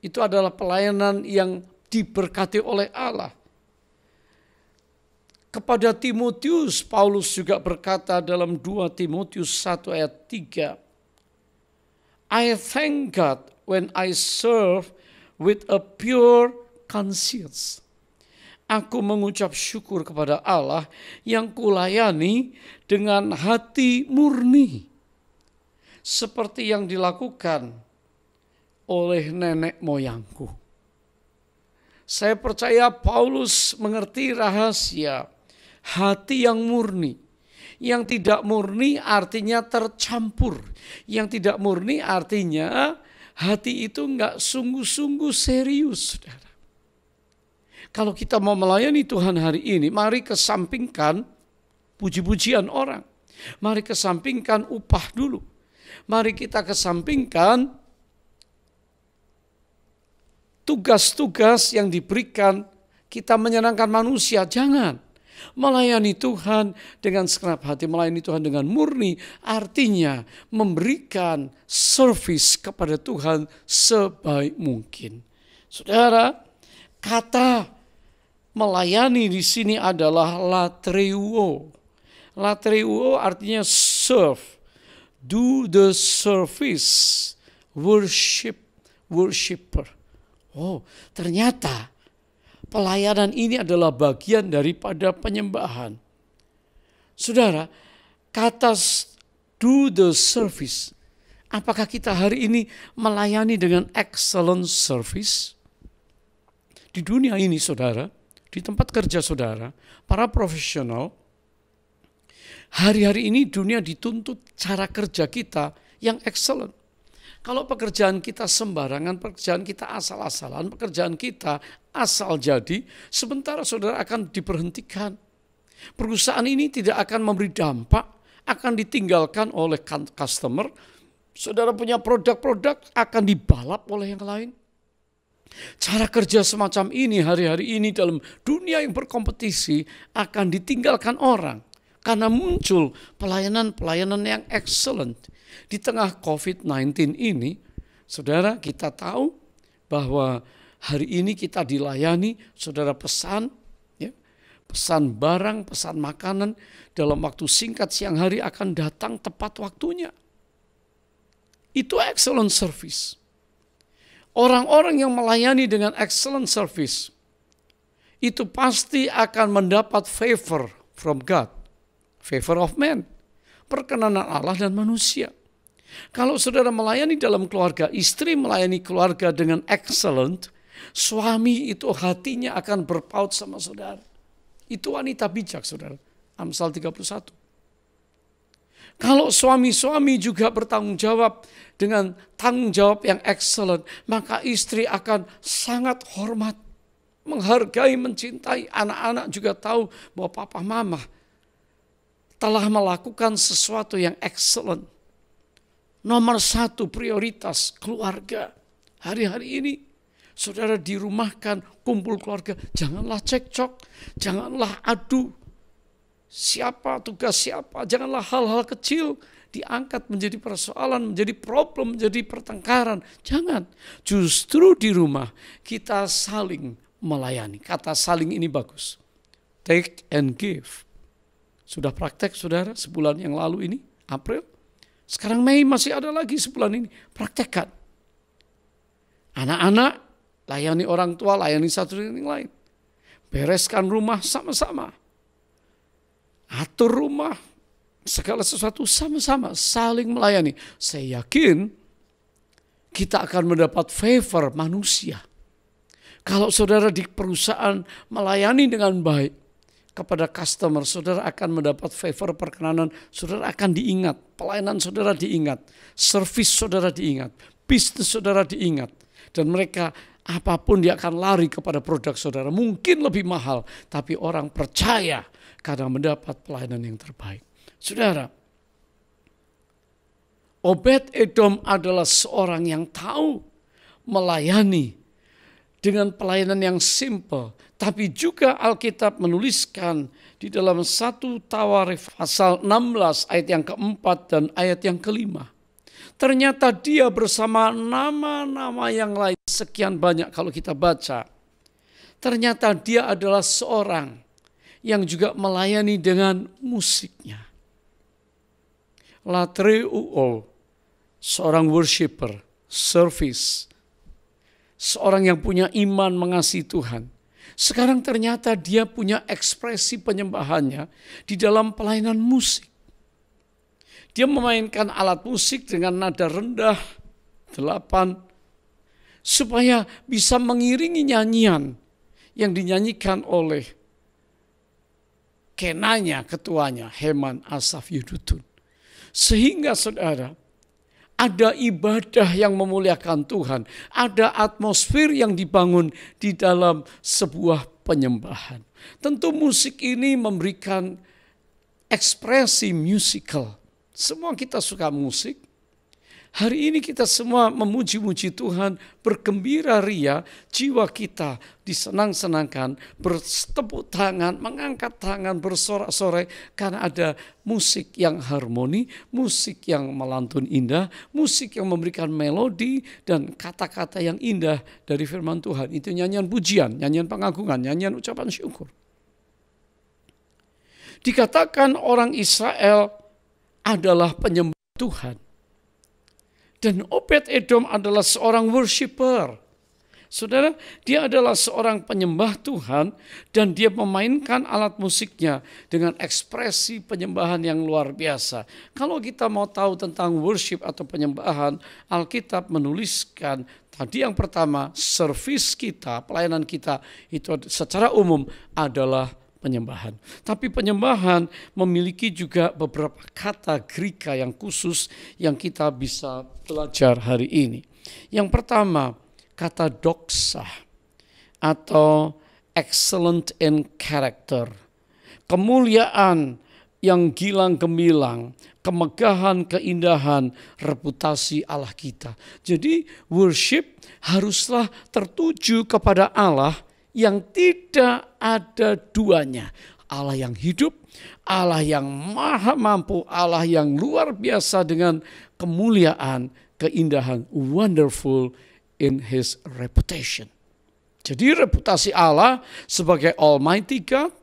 Itu adalah pelayanan yang diberkati oleh Allah. Kepada Timotius, Paulus juga berkata dalam 2 Timotius 1 ayat 3. I thank God when I serve with a pure conscience. Aku mengucap syukur kepada Allah yang kulayani dengan hati murni. Seperti yang dilakukan oleh nenek moyangku. Saya percaya Paulus mengerti rahasia hati yang murni. Yang tidak murni artinya tercampur. Yang tidak murni artinya hati itu enggak sungguh-sungguh serius, saudara. Kalau kita mau melayani Tuhan hari ini, mari kesampingkan puji-pujian orang. Mari kesampingkan upah dulu. Mari kita kesampingkan tugas-tugas yang diberikan, kita menyenangkan manusia. Jangan. Melayani Tuhan dengan segenap hati, melayani Tuhan dengan murni, artinya memberikan service kepada Tuhan sebaik mungkin. Saudara, kata melayani di sini adalah latreuo. Latreuo artinya serve, do the service, worshipper. Oh, ternyata pelayanan ini adalah bagian daripada penyembahan. Saudara, kata do the service, apakah kita hari ini melayani dengan excellent service? Di dunia ini saudara, di tempat kerja saudara, para profesional, hari-hari ini dunia dituntut cara kerja kita yang excellent. Kalau pekerjaan kita sembarangan, pekerjaan kita asal-asalan, pekerjaan kita asal jadi, sementara saudara akan diberhentikan. Perusahaan ini tidak akan memberi dampak, akan ditinggalkan oleh customer. Saudara punya produk-produk akan dibalap oleh yang lain. Cara kerja semacam ini hari-hari ini dalam dunia yang berkompetisi akan ditinggalkan orang. Karena muncul pelayanan-pelayanan yang excellent. Di tengah COVID-19 ini, saudara kita tahu bahwa hari ini kita dilayani, saudara pesan, ya, pesan barang, pesan makanan dalam waktu singkat siang hari akan datang tepat waktunya. Itu excellent service. Orang-orang yang melayani dengan excellent service, itu pasti akan mendapat favor from God. Favor of man, perkenanan Allah dan manusia. Kalau saudara melayani dalam keluarga, istri melayani keluarga dengan excellent, suami itu hatinya akan berpaut sama saudara. Itu wanita bijak saudara, Amsal 31. Kalau suami-suami juga bertanggung jawab dengan tanggung jawab yang excellent, maka istri akan sangat hormat, menghargai, mencintai. Anak-anak juga tahu bahwa papa mama telah melakukan sesuatu yang excellent. Nomor satu prioritas keluarga. Hari-hari ini saudara dirumahkan, kumpul keluarga, janganlah cekcok, janganlah adu. Siapa tugas siapa, janganlah hal-hal kecil diangkat menjadi persoalan, menjadi problem, menjadi pertengkaran. Jangan, justru di rumah kita saling melayani. Kata saling ini bagus. Take and give. Sudah praktek saudara sebulan yang lalu ini, April. Sekarang Mei masih ada lagi sebulan ini. Praktekkan. Anak-anak layani orang tua, layani satu dengan yang lain. Bereskan rumah sama-sama. Atur rumah, segala sesuatu sama-sama, saling melayani. Saya yakin kita akan mendapat favor manusia. Kalau saudara di perusahaan melayani dengan baik kepada customer, saudara akan mendapat favor perkenanan, saudara akan diingat, pelayanan saudara diingat, service saudara diingat, bisnis saudara diingat. Dan mereka apapun dia akan lari kepada produk saudara. Mungkin lebih mahal, tapi orang percaya karena mendapat pelayanan yang terbaik. Saudara, Obed-Edom adalah seorang yang tahu melayani dengan pelayanan yang simple. Tapi juga Alkitab menuliskan di dalam 1 Tawarikh pasal 16 ayat yang keempat dan ayat yang kelima. Ternyata dia bersama nama-nama yang lain sekian banyak kalau kita baca. Ternyata dia adalah seorang yang juga melayani dengan musiknya. Latreuo, seorang worshiper, service, seorang yang punya iman mengasihi Tuhan. Sekarang ternyata dia punya ekspresi penyembahannya di dalam pelayanan musik. Dia memainkan alat musik dengan nada rendah, 8, supaya bisa mengiringi nyanyian yang dinyanyikan oleh kenanya, ketuanya, Heman, Asaf, Yedutun. Sehingga saudara, ada ibadah yang memuliakan Tuhan. Ada atmosfer yang dibangun di dalam sebuah penyembahan. Tentu musik ini memberikan ekspresi musikal. Semua kita suka musik. Hari ini kita semua memuji-muji Tuhan, bergembira ria, jiwa kita disenang-senangkan, bertepuk tangan, mengangkat tangan, bersorak-sorai karena ada musik yang harmoni, musik yang melantun indah, musik yang memberikan melodi dan kata-kata yang indah dari firman Tuhan. Itu nyanyian pujian, nyanyian pengagungan, nyanyian ucapan syukur. Dikatakan orang Israel adalah penyembah Tuhan. Dan Obed-Edom adalah seorang worshiper. Saudara, dia adalah seorang penyembah Tuhan dan dia memainkan alat musiknya dengan ekspresi penyembahan yang luar biasa. Kalau kita mau tahu tentang worship atau penyembahan, Alkitab menuliskan tadi yang pertama, servis kita, pelayanan kita itu secara umum adalah penyembahan. Tapi penyembahan memiliki juga beberapa kata Greka yang khusus yang kita bisa belajar hari ini. Yang pertama, kata doxa atau excellent in character. Kemuliaan yang gilang gemilang, kemegahan, keindahan, reputasi Allah kita. Jadi worship haruslah tertuju kepada Allah yang tidak ada duanya. Allah yang hidup, Allah yang maha mampu, Allah yang luar biasa dengan kemuliaan, keindahan, wonderful in his reputation. Jadi reputasi Allah sebagai Almighty God,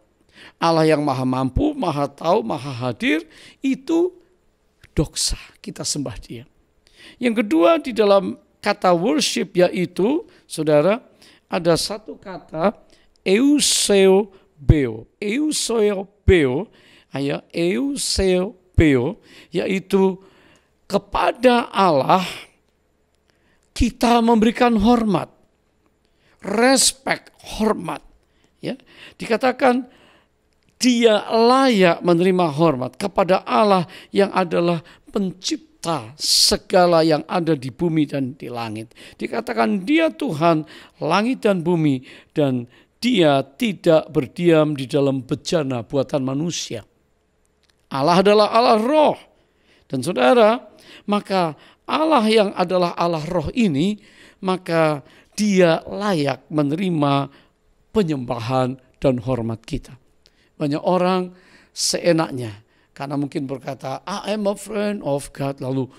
Allah yang maha mampu, maha tahu, maha hadir, itu doxa, kita sembah dia. Yang kedua di dalam kata worship yaitu, saudara, ada satu kata eusebeo. Eusebeo, yaitu kepada Allah kita memberikan hormat, respect, hormat. Ya, dikatakan dia layak menerima hormat kepada Allah yang adalah pencipta segala yang ada di bumi dan di langit. Dikatakan dia Tuhan langit dan bumi dan dia tidak berdiam di dalam bejana buatan manusia. Allah adalah Allah roh. Dan saudara, maka Allah yang adalah Allah roh ini, maka dia layak menerima penyembahan dan hormat kita. Banyak orang seenaknya, karena mungkin berkata, I am a friend of God, lalu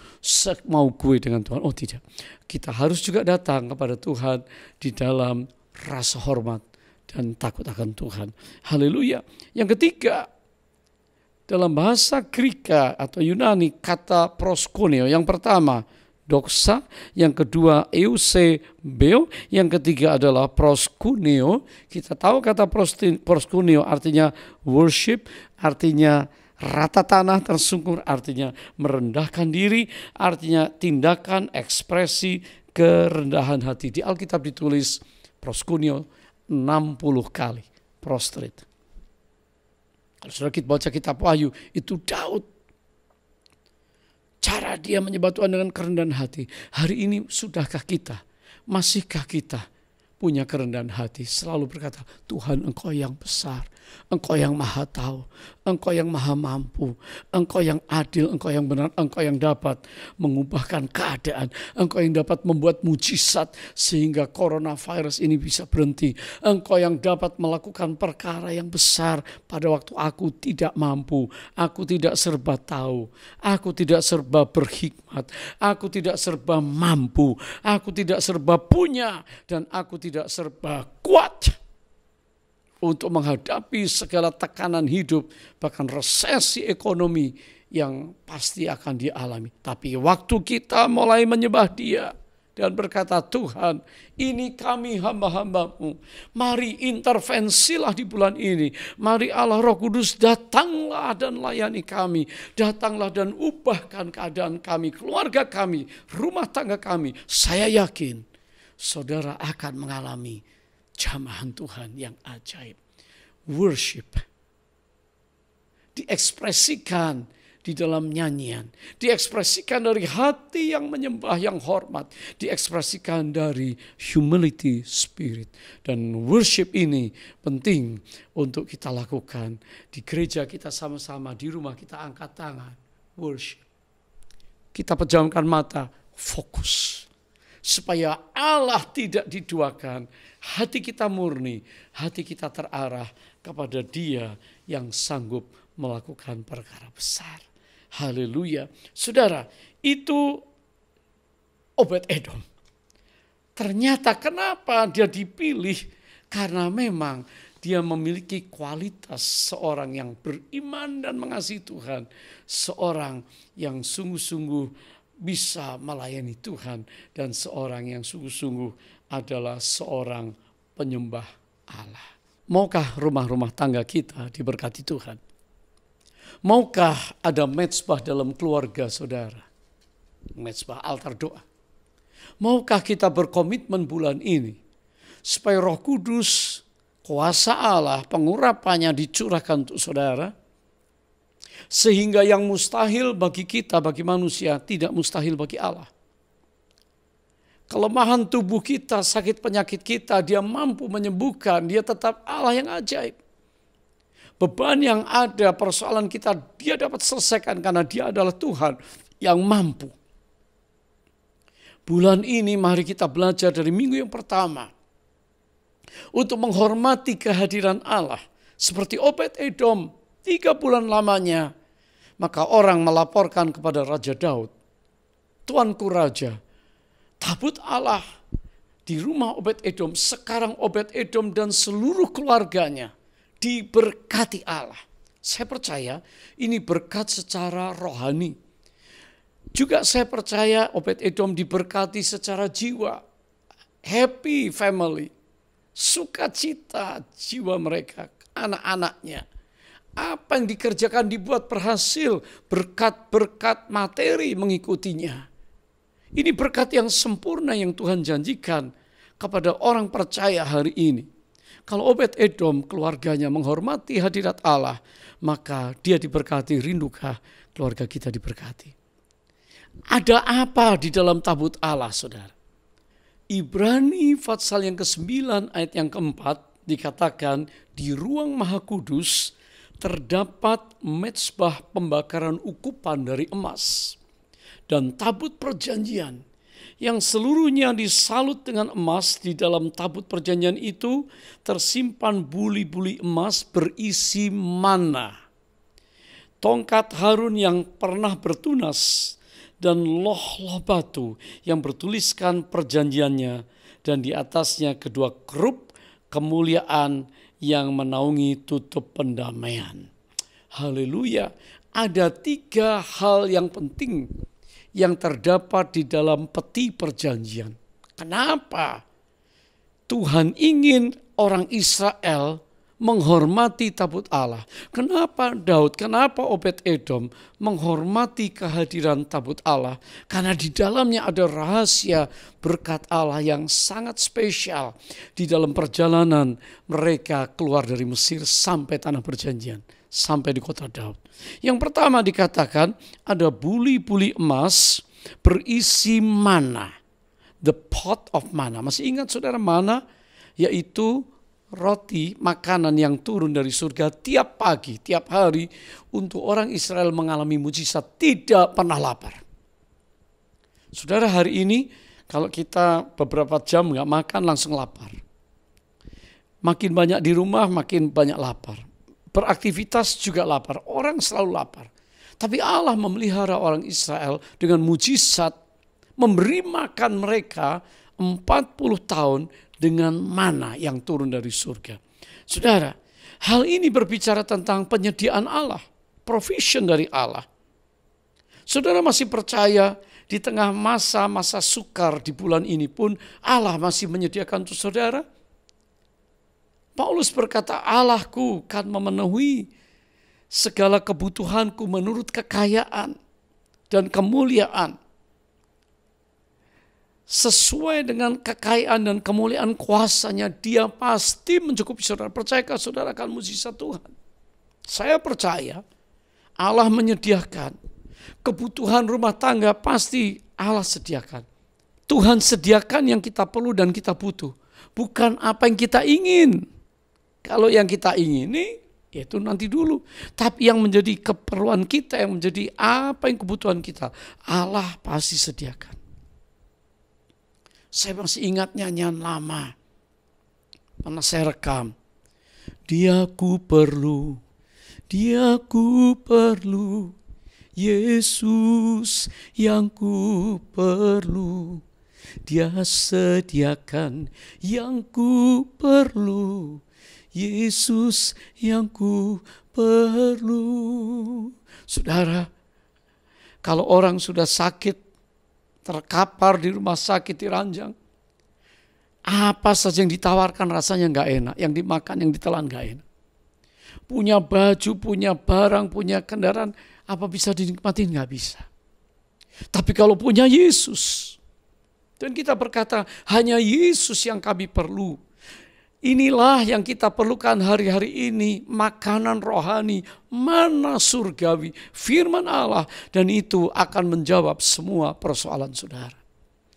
mau gue dengan Tuhan. Oh tidak, kita harus juga datang kepada Tuhan di dalam rasa hormat dan takut akan Tuhan. Haleluya. Yang ketiga, dalam bahasa Greka atau Yunani kata proskuneo. Yang pertama doxa, yang kedua eusebeo, yang ketiga adalah proskuneo. Kita tahu kata proskuneo artinya worship, artinya rata tanah tersungkur, artinya merendahkan diri, artinya tindakan, ekspresi kerendahan hati. Di Alkitab ditulis proskuneo 60 kali, prostrate. Kalau sudah kita baca kitab Wahyu, itu Daud. Cara dia menyembah Tuhan dengan kerendahan hati. Hari ini sudahkah kita, masihkah kita punya kerendahan hati, selalu berkata, Tuhan Engkau yang besar, Engkau yang maha tahu, Engkau yang maha mampu, Engkau yang adil, Engkau yang benar, Engkau yang dapat mengubahkan keadaan, Engkau yang dapat membuat mujizat sehingga coronavirus ini bisa berhenti, Engkau yang dapat melakukan perkara yang besar pada waktu aku tidak mampu, aku tidak serba tahu, aku tidak serba berhikmat, aku tidak serba mampu, aku tidak serba punya, dan aku tidak serba kuat untuk menghadapi segala tekanan hidup, bahkan resesi ekonomi yang pasti akan dialami. Tapi waktu kita mulai menyembah Dia dan berkata, Tuhan, ini kami hamba-hamba-Mu. Mari intervensilah di bulan ini. Mari Allah Roh Kudus datanglah dan layani kami. Datanglah dan ubahkan keadaan kami, keluarga kami, rumah tangga kami. Saya yakin saudara akan mengalami jamahan Tuhan yang ajaib. Worship diekspresikan di dalam nyanyian, diekspresikan dari hati yang menyembah, yang hormat, diekspresikan dari humility spirit. Dan worship ini penting untuk kita lakukan di gereja kita sama-sama, di rumah kita angkat tangan, worship. Kita pejamkan mata, fokus. Supaya Allah tidak diduakan, hati kita murni, hati kita terarah kepada Dia yang sanggup melakukan perkara besar. Haleluya. Saudara, itu Obed-Edom. Ternyata kenapa dia dipilih? Karena memang dia memiliki kualitas seorang yang beriman dan mengasihi Tuhan. Seorang yang sungguh-sungguh bisa melayani Tuhan. Dan seorang yang sungguh-sungguh adalah seorang penyembah Allah. Maukah rumah-rumah tangga kita diberkati Tuhan? Maukah ada mezbah dalam keluarga saudara? Mezbah altar doa. Maukah kita berkomitmen bulan ini supaya Roh Kudus, kuasa Allah, pengurapannya dicurahkan untuk saudara, sehingga yang mustahil bagi kita, bagi manusia, tidak mustahil bagi Allah. Kelemahan tubuh kita, sakit penyakit kita, Dia mampu menyembuhkan, Dia tetap Allah yang ajaib. Beban yang ada, persoalan kita, Dia dapat selesaikan karena Dia adalah Tuhan yang mampu. Bulan ini mari kita belajar dari minggu yang pertama untuk menghormati kehadiran Allah. Seperti Obed-Edom 3 bulan lamanya, maka orang melaporkan kepada Raja Daud, Tuanku Raja, tabut Allah di rumah Obed-Edom. Sekarang Obed-Edom dan seluruh keluarganya diberkati Allah. Saya percaya ini berkat secara rohani. Juga saya percaya Obed-Edom diberkati secara jiwa. Happy family. Sukacita jiwa mereka, anak-anaknya. Apa yang dikerjakan dibuat berhasil. Berkat-berkat materi mengikutinya. Ini berkat yang sempurna yang Tuhan janjikan kepada orang percaya hari ini. Kalau Obed-Edom keluarganya menghormati hadirat Allah, maka dia diberkati. Rindukah keluarga kita diberkati? Ada apa di dalam tabut Allah, saudara? Ibrani pasal yang ke-9 ayat yang ke-4 dikatakan di ruang Maha Kudus terdapat mezbah pembakaran ukupan dari emas dan tabut perjanjian yang seluruhnya disalut dengan emas. Di dalam tabut perjanjian itu tersimpan buli-buli emas berisi mana, tongkat Harun yang pernah bertunas, dan loh-loh batu yang bertuliskan perjanjiannya, dan di atasnya kedua kerup kemuliaan yang menaungi tutup pendamaian. Haleluya. Ada 3 hal yang penting yang terdapat di dalam peti perjanjian. Kenapa Tuhan ingin orang Israel menghormati tabut Allah? Kenapa Daud, kenapa Obed-Edom menghormati kehadiran tabut Allah? Karena di dalamnya ada rahasia berkat Allah yang sangat spesial di dalam perjalanan mereka keluar dari Mesir sampai tanah perjanjian, sampai di kota Daud. Yang pertama dikatakan ada buli-buli emas berisi mana, the pot of mana. Masih ingat saudara mana? Yaitu roti, makanan yang turun dari surga tiap pagi, tiap hari untuk orang Israel mengalami mujizat, tidak pernah lapar. Saudara, hari ini kalau kita beberapa jam nggak makan langsung lapar. Makin banyak di rumah makin banyak lapar. Beraktivitas juga lapar, orang selalu lapar. Tapi Allah memelihara orang Israel dengan mujizat, memberi makan mereka 40 tahun dengan mana yang turun dari surga. Saudara, hal ini berbicara tentang penyediaan Allah, provision dari Allah. Saudara masih percaya di tengah masa-masa sukar di bulan ini pun Allah masih menyediakan untuk saudara? Paulus berkata, Allahku kan memenuhi segala kebutuhanku menurut kekayaan dan kemuliaan. Sesuai dengan kekayaan dan kemuliaan kuasanya, Dia pasti mencukupi saudara. Percayakah saudara akan mujizat Tuhan? Saya percaya Allah menyediakan kebutuhan rumah tangga, pasti Allah sediakan. Tuhan sediakan yang kita perlu dan kita butuh, bukan apa yang kita ingin. Kalau yang kita ingini, itu nanti dulu. Tapi yang menjadi keperluan kita, yang menjadi apa yang kebutuhan kita, Allah pasti sediakan. Saya masih ingat nyanyian lama. Pernah saya rekam. Dia ku perlu, Yesus yang ku perlu. Dia sediakan yang ku perlu, Yesus yang ku perlu. Saudara, kalau orang sudah sakit, terkapar di rumah sakit di ranjang, apa saja yang ditawarkan rasanya gak enak, yang dimakan, yang ditelan gak enak. Punya baju, punya barang, punya kendaraan, apa bisa dinikmatin? Gak bisa. Tapi kalau punya Yesus, dan kita berkata, hanya Yesus yang kami perlu. Inilah yang kita perlukan hari-hari ini, makanan rohani, mana surgawi, firman Allah, dan itu akan menjawab semua persoalan saudara.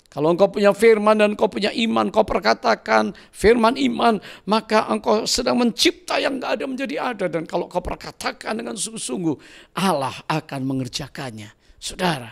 Kalau engkau punya firman dan engkau punya iman, kau perkatakan firman iman, maka engkau sedang mencipta yang gak ada menjadi ada. Dan kalau kau perkatakan dengan sungguh-sungguh, Allah akan mengerjakannya. Saudara,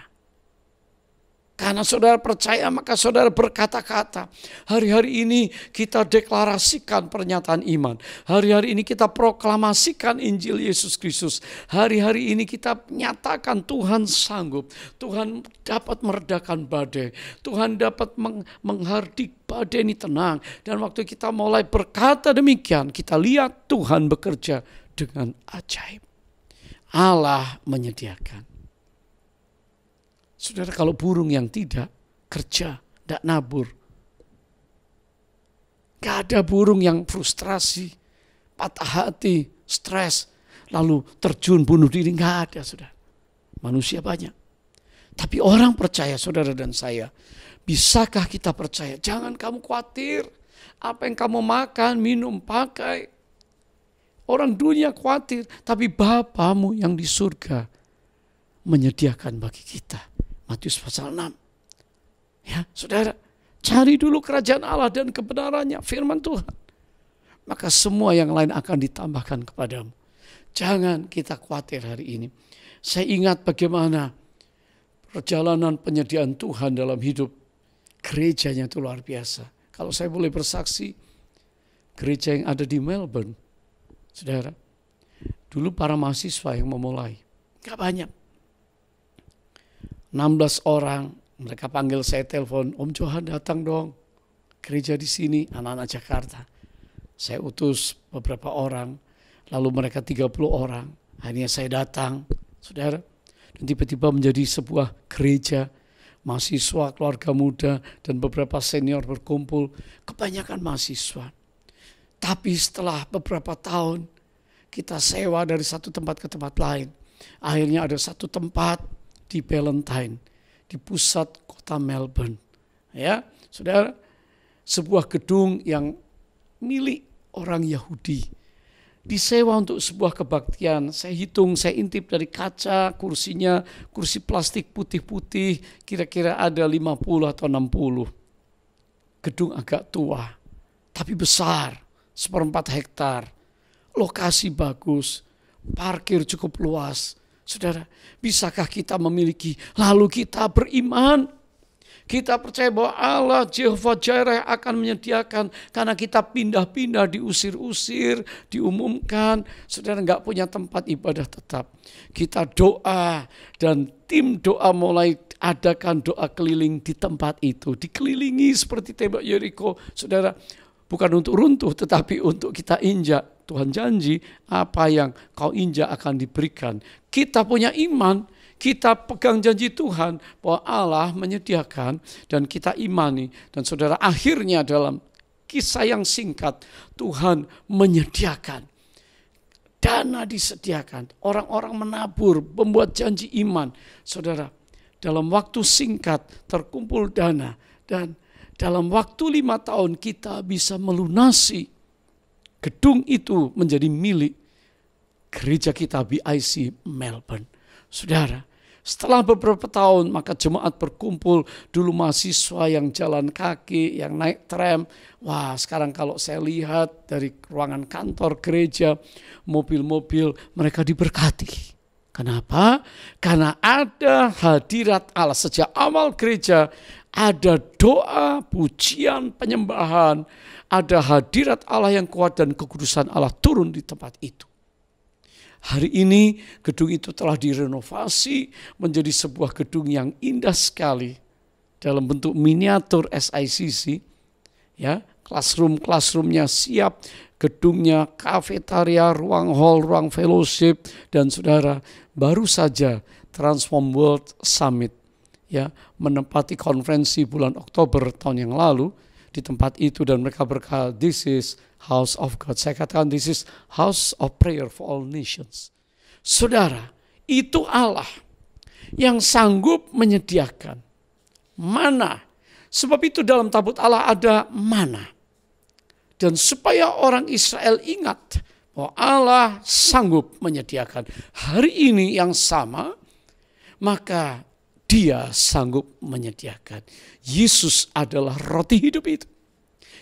karena saudara percaya, maka saudara berkata-kata. Hari-hari ini kita deklarasikan pernyataan iman. Hari-hari ini kita proklamasikan Injil Yesus Kristus. Hari-hari ini kita nyatakan Tuhan sanggup. Tuhan dapat meredakan badai. Tuhan dapat menghardik badai ini tenang. Dan waktu kita mulai berkata demikian, kita lihat Tuhan bekerja dengan ajaib. Allah menyediakan. Saudara, kalau burung yang tidak kerja, tidak nabur. Gak ada burung yang frustrasi, patah hati, stres, lalu terjun bunuh diri. Gak ada, saudara. Manusia banyak. Tapi orang percaya, saudara dan saya. Bisakah kita percaya? Jangan kamu khawatir. Apa yang kamu makan, minum, pakai. Orang dunia khawatir. Tapi Bapamu yang di surga menyediakan bagi kita. Matius pasal 6. Ya, saudara, cari dulu kerajaan Allah dan kebenarannya, firman Tuhan. Maka semua yang lain akan ditambahkan kepadamu. Jangan kita khawatir hari ini. Saya ingat bagaimana perjalanan penyediaan Tuhan dalam hidup gerejanya itu luar biasa. Kalau saya boleh bersaksi, gereja yang ada di Melbourne, saudara, dulu para mahasiswa yang memulai, gak banyak. 16 orang, mereka panggil saya telepon, Om Johan datang dong, gereja di sini, anak-anak Jakarta. Saya utus beberapa orang, lalu mereka 30 orang, akhirnya saya datang, saudara, dan tiba-tiba menjadi sebuah gereja, mahasiswa, keluarga muda, dan beberapa senior berkumpul, kebanyakan mahasiswa. Tapi setelah beberapa tahun, kita sewa dari satu tempat ke tempat lain, akhirnya ada satu tempat, di Valentine, di pusat kota Melbourne. Ya, saudara, sebuah gedung yang milik orang Yahudi. Disewa untuk sebuah kebaktian. Saya hitung, saya intip dari kaca, kursinya, kursi plastik putih-putih, kira-kira ada 50 atau 60. Gedung agak tua, tapi besar, 1/4 hektar. Lokasi bagus, parkir cukup luas. Saudara, bisakah kita memiliki, lalu kita beriman? Kita percaya bahwa Allah Jehovah Jireh akan menyediakan, karena kita pindah-pindah, diusir-usir, diumumkan. Saudara nggak punya tempat ibadah tetap. Kita doa dan tim doa mulai adakan doa keliling di tempat itu. Dikelilingi seperti tembok Yeriko. Saudara, bukan untuk runtuh tetapi untuk kita injak. Tuhan janji apa yang kau injak akan diberikan. Kita punya iman, kita pegang janji Tuhan bahwa Allah menyediakan dan kita imani. Dan saudara, akhirnya dalam kisah yang singkat, Tuhan menyediakan. Dana disediakan, orang-orang menabur, membuat janji iman. Saudara, dalam waktu singkat terkumpul dana dan dalam waktu 5 tahun kita bisa melunasi gedung itu menjadi milik gereja kita BIC Melbourne. Saudara, setelah beberapa tahun maka jemaat berkumpul, dulu mahasiswa yang jalan kaki, yang naik tram. Wah, sekarang kalau saya lihat dari ruangan kantor gereja, mobil-mobil mereka diberkati. Kenapa? Karena ada hadirat Allah. Sejak awal gereja ada doa, pujian, penyembahan, ada hadirat Allah yang kuat dan kekudusan Allah turun di tempat itu. Hari ini gedung itu telah direnovasi menjadi sebuah gedung yang indah sekali dalam bentuk miniatur SICC. Ya, classroom-classroomnya siap, gedungnya, kafetaria, ruang hall, ruang fellowship, dan saudara, baru saja Transform World Summit ya menempati konferensi bulan Oktober tahun yang lalu di tempat itu, dan mereka berkata, this is house of God. Saya katakan this is house of prayer for all nations. Saudara, itu Allah yang sanggup menyediakan mana. Sebab itu dalam tabut Allah ada mana. Dan supaya orang Israel ingat bahwa Allah sanggup menyediakan hari ini yang sama, maka Dia sanggup menyediakan. Yesus adalah roti hidup itu.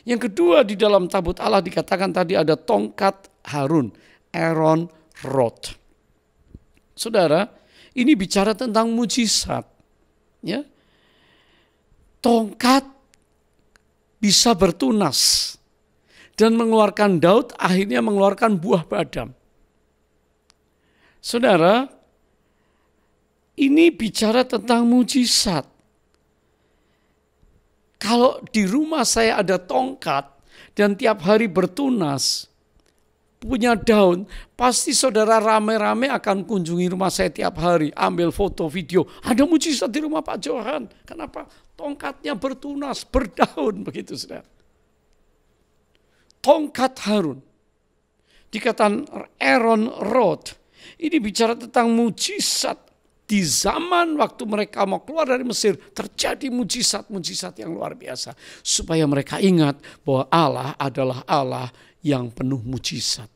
Yang kedua, di dalam tabut Allah dikatakan tadi ada tongkat Harun, Aaron Rod. Saudara, ini bicara tentang mujizat. Ya, tongkat bisa bertunas dan mengeluarkan Daud akhirnya mengeluarkan buah badam. Saudara, ini bicara tentang mujizat. Kalau di rumah saya ada tongkat dan tiap hari bertunas, punya daun, pasti saudara rame-rame akan kunjungi rumah saya tiap hari, ambil foto, video. Ada mujizat di rumah Pak Johan. Kenapa? Tongkatnya bertunas, berdaun, begitu saudara. Tongkat Harun, dikatakan Aaron Rod, ini bicara tentang mujizat. Di zaman waktu mereka mau keluar dari Mesir, terjadi mujizat-mujizat yang luar biasa. Supaya mereka ingat bahwa Allah adalah Allah yang penuh mujizat.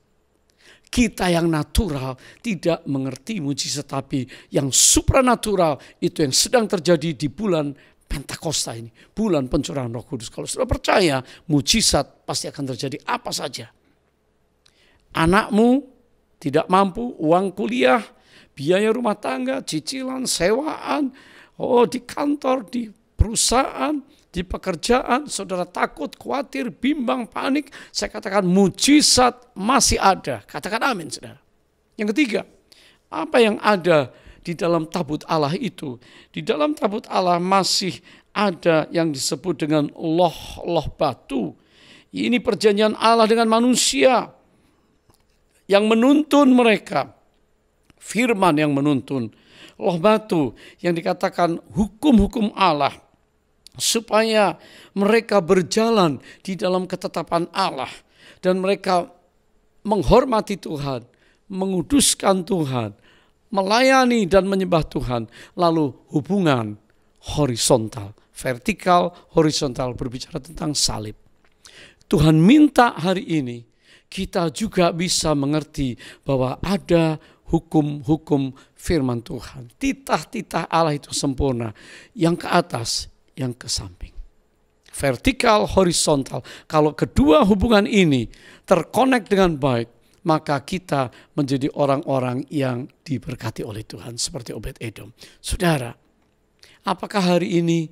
Kita yang natural tidak mengerti mujizat, tapi yang supranatural itu yang sedang terjadi di bulan Pentakosta ini. Bulan pencurahan Roh Kudus. Kalau sudah percaya, mujizat pasti akan terjadi apa saja. Anakmu tidak mampu, uang kuliah, biaya rumah tangga, cicilan, sewaan, di kantor, di perusahaan, di pekerjaan, saudara takut, khawatir, bimbang, panik. Saya katakan mujizat masih ada. Katakan amin, saudara. Yang ketiga, apa yang ada di dalam tabut Allah itu? Di dalam tabut Allah masih ada yang disebut dengan loh batu. Ini perjanjian Allah dengan manusia yang menuntun mereka. Firman yang menuntun, loh batu yang dikatakan hukum-hukum Allah, supaya mereka berjalan di dalam ketetapan Allah dan mereka menghormati Tuhan, menguduskan Tuhan, melayani dan menyembah Tuhan. Lalu hubungan horizontal, vertikal, horizontal berbicara tentang salib. Tuhan minta hari ini kita juga bisa mengerti bahwa ada hukum-hukum firman Tuhan. Titah-titah Allah itu sempurna. Yang ke atas, yang ke samping. Vertikal, horizontal. Kalau kedua hubungan ini terkonek dengan baik, maka kita menjadi orang-orang yang diberkati oleh Tuhan. Seperti Obed-Edom. Saudara, apakah hari ini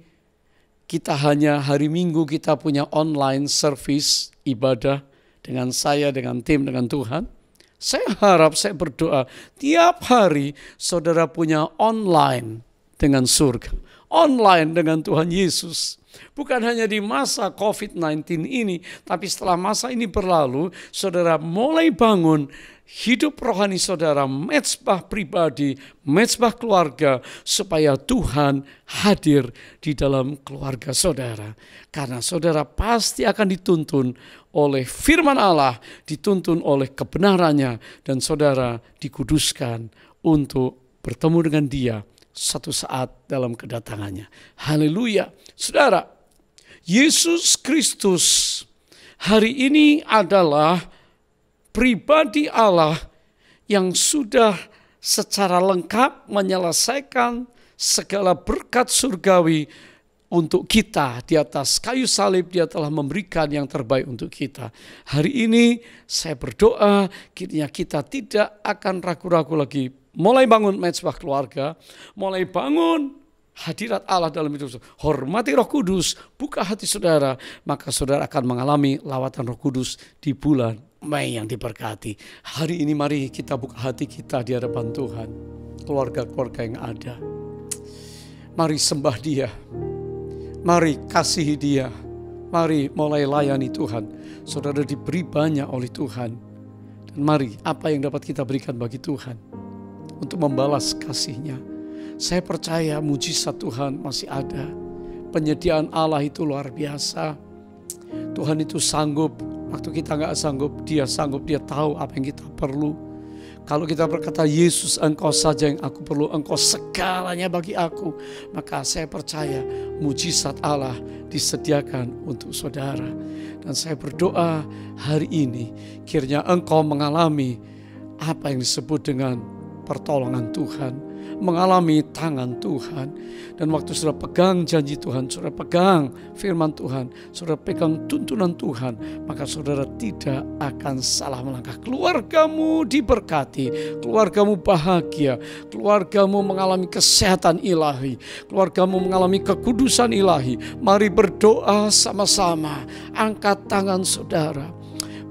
kita hanya hari Minggu kita punya online service ibadah dengan saya, dengan tim, dengan Tuhan? Saya harap, saya berdoa tiap hari saudara punya online dengan surga, online dengan Tuhan Yesus. Bukan hanya di masa COVID-19 ini, tapi setelah masa ini berlalu, saudara mulai bangun hidup rohani saudara, mezbah pribadi, mezbah keluarga, supaya Tuhan hadir di dalam keluarga saudara. Karena saudara pasti akan dituntun oleh firman Allah, dituntun oleh kebenarannya, dan saudara dikuduskan untuk bertemu dengan Dia satu saat dalam kedatangannya. Haleluya. Saudara, Yesus Kristus hari ini adalah pribadi Allah yang sudah secara lengkap menyelesaikan segala berkat surgawi untuk kita. Di atas kayu salib Dia telah memberikan yang terbaik untuk kita. Hari ini saya berdoa kiranya kita tidak akan ragu-ragu lagi. Mulai bangun mezbah keluarga, mulai bangun hadirat Allah dalam hidup saudara. Hormati Roh Kudus, buka hati saudara, maka saudara akan mengalami lawatan Roh Kudus di bulan Mei yang diberkati. Hari ini mari kita buka hati kita di hadapan Tuhan. Keluarga-keluarga yang ada, mari sembah Dia, mari kasihi Dia, mari mulai layani Tuhan. Saudara diberi banyak oleh Tuhan, dan mari apa yang dapat kita berikan bagi Tuhan untuk membalas kasih-Nya. Saya percaya mujizat Tuhan masih ada. Penyediaan Allah itu luar biasa. Tuhan itu sanggup, waktu kita gak sanggup, Dia sanggup, Dia tahu apa yang kita perlu. Kalau kita berkata, Yesus Engkau saja yang aku perlu, Engkau segalanya bagi aku, maka saya percaya mujizat Allah disediakan untuk saudara. Dan saya berdoa hari ini, kiranya Engkau mengalami apa yang disebut dengan pertolongan Tuhan, mengalami tangan Tuhan. Dan waktu saudara pegang janji Tuhan, saudara pegang firman Tuhan, saudara pegang tuntunan Tuhan, maka saudara tidak akan salah melangkah. Keluargamu diberkati, keluargamu bahagia, keluargamu mengalami kesehatan ilahi, keluargamu mengalami kekudusan ilahi. Mari berdoa sama-sama, angkat tangan saudara.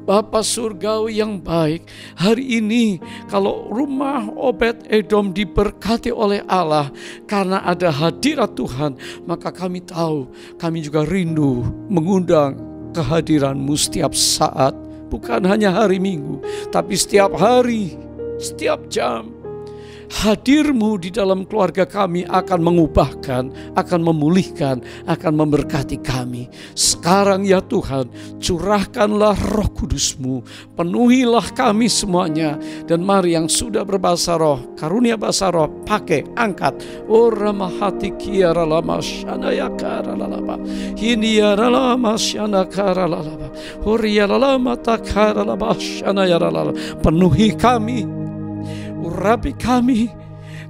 Bapa Surgawi yang baik, hari ini kalau rumah Obed-Edom diberkati oleh Allah karena ada hadirat Tuhan, maka kami tahu, kami juga rindu mengundang kehadiran-Mu setiap saat, bukan hanya hari Minggu, tapi setiap hari, setiap jam. Hadir-Mu di dalam keluarga kami akan mengubahkan, akan memulihkan, akan memberkati kami. Sekarang ya Tuhan, curahkanlah Roh Kudus-Mu, penuhilah kami semuanya. Dan mari yang sudah berbahasa roh, karunia bahasa roh, pakai, angkat. Ora mahati kiara lama syana ya kara lalaba, hini ya lama syana kara lalaba, horia lama takara lama syana ya lalaba. Penuhi kami, urapi kami,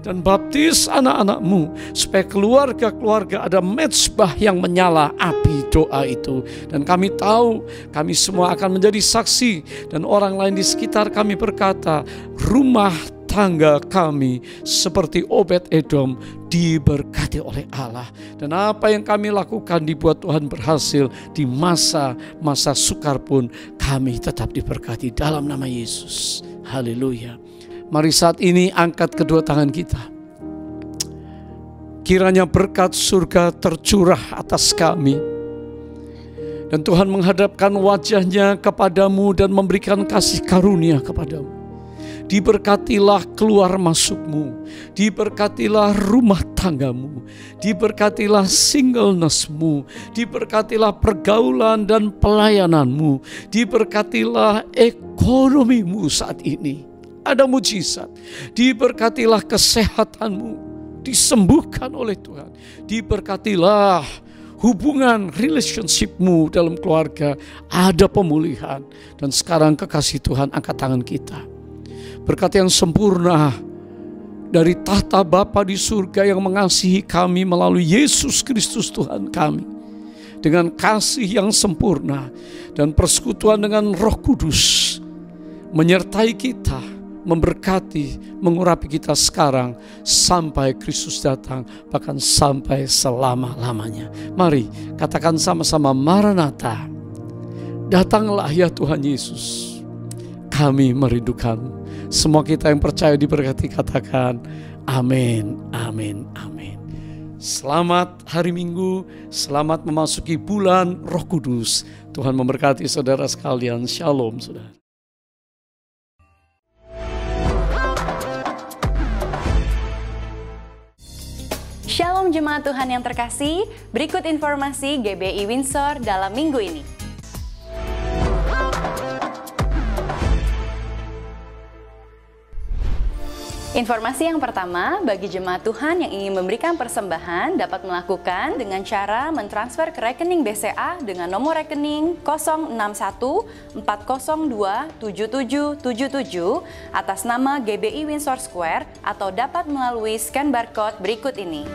dan baptis anak-anak-Mu, supaya keluarga-keluarga ada mezbah yang menyala api doa itu. Dan kami tahu kami semua akan menjadi saksi, dan orang lain di sekitar kami berkata, rumah tangga kami seperti Obed-Edom diberkati oleh Allah. Dan apa yang kami lakukan dibuat Tuhan berhasil. Di masa-masa sukar pun kami tetap diberkati dalam nama Yesus. Haleluya. Mari saat ini angkat kedua tangan kita. Kiranya berkat surga tercurah atas kami. Dan Tuhan menghadapkan wajah-Nya kepadamu dan memberikan kasih karunia kepadamu. Diberkatilah keluar masukmu, diberkatilah rumah tanggamu, diberkatilah singleness-mu, diberkatilah pergaulan dan pelayananmu, diberkatilah ekonomimu saat ini. Ada mujizat. Diberkatilah kesehatanmu, disembuhkan oleh Tuhan. Diberkatilah hubungan relationship-mu dalam keluarga, ada pemulihan. Dan sekarang kekasih Tuhan, angkat tangan kita. Berkat yang sempurna dari tahta Bapa di surga yang mengasihi kami melalui Yesus Kristus Tuhan kami, dengan kasih yang sempurna dan persekutuan dengan Roh Kudus menyertai kita, memberkati, mengurapi kita sekarang sampai Kristus datang, bahkan sampai selama-lamanya. Mari katakan sama-sama, Maranatha, datanglah ya Tuhan Yesus, kami merindukanmu. Semua kita yang percaya diberkati katakan amin, amin, amin. Selamat hari Minggu, selamat memasuki bulan Roh Kudus. Tuhan memberkati saudara sekalian. Shalom saudara.
Shalom jemaat Tuhan yang terkasih, berikut informasi GBI Windsor dalam minggu ini. Informasi yang pertama, bagi jemaat Tuhan yang ingin memberikan persembahan dapat melakukan dengan cara mentransfer ke rekening BCA dengan nomor rekening 061-402-7777 atas nama GBI Windsor Square atau dapat melalui scan barcode berikut ini.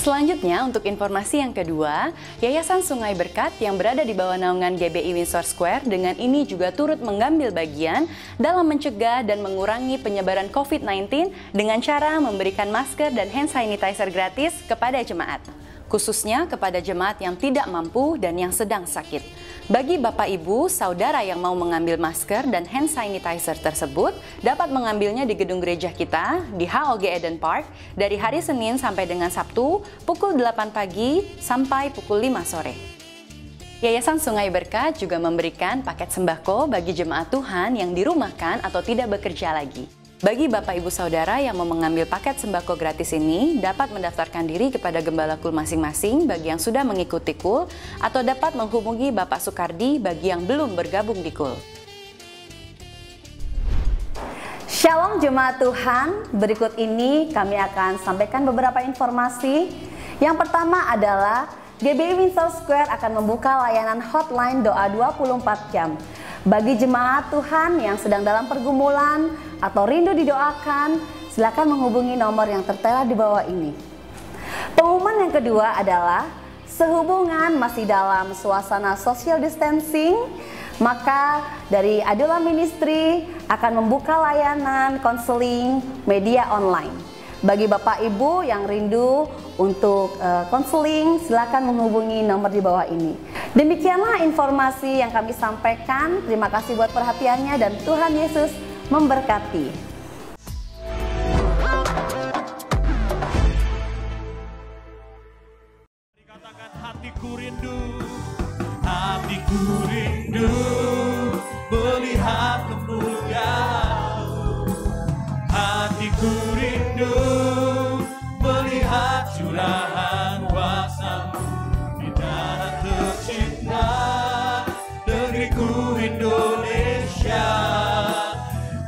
Selanjutnya, untuk informasi yang kedua, Yayasan Sungai Berkat yang berada di bawah naungan GBI Windsor Square dengan ini juga turut mengambil bagian dalam mencegah dan mengurangi penyebaran COVID-19 dengan cara memberikan masker dan hand sanitizer gratis kepada jemaat, khususnya kepada jemaat yang tidak mampu dan yang sedang sakit. Bagi Bapak Ibu, Saudara yang mau mengambil masker dan hand sanitizer tersebut dapat mengambilnya di gedung gereja kita di HOG Eden Park dari hari Senin sampai dengan Sabtu pukul 8 pagi sampai pukul 5 sore. Yayasan Sungai Berkat juga memberikan paket sembako bagi jemaat Tuhan yang dirumahkan atau tidak bekerja lagi. Bagi Bapak Ibu Saudara yang mau mengambil paket sembako gratis ini, dapat mendaftarkan diri kepada gembala KUL masing-masing bagi yang sudah mengikuti KUL, atau dapat menghubungi Bapak Sukardi bagi yang belum bergabung di KUL.
Shalom jemaat Tuhan, berikut ini kami akan sampaikan beberapa informasi. Yang pertama adalah GBI Windsor Square akan membuka layanan hotline doa 24 jam. Bagi jemaat Tuhan yang sedang dalam pergumulan atau rindu didoakan, silakan menghubungi nomor yang tertera di bawah ini. Pengumuman yang kedua adalah sehubungan masih dalam suasana social distancing, maka dari Adola Ministry akan membuka layanan konseling media online. Bagi Bapak Ibu yang rindu untuk konseling, silakan menghubungi nomor di bawah ini. Demikianlah informasi yang kami sampaikan. Terima kasih buat perhatiannya dan Tuhan Yesus memberkati.
Dikatakan hatiku rindu melihat kemuliaan-Mu. Hatiku rindu melihat curahan kuasa-Mu di tanah tercinta negeriku Indonesia.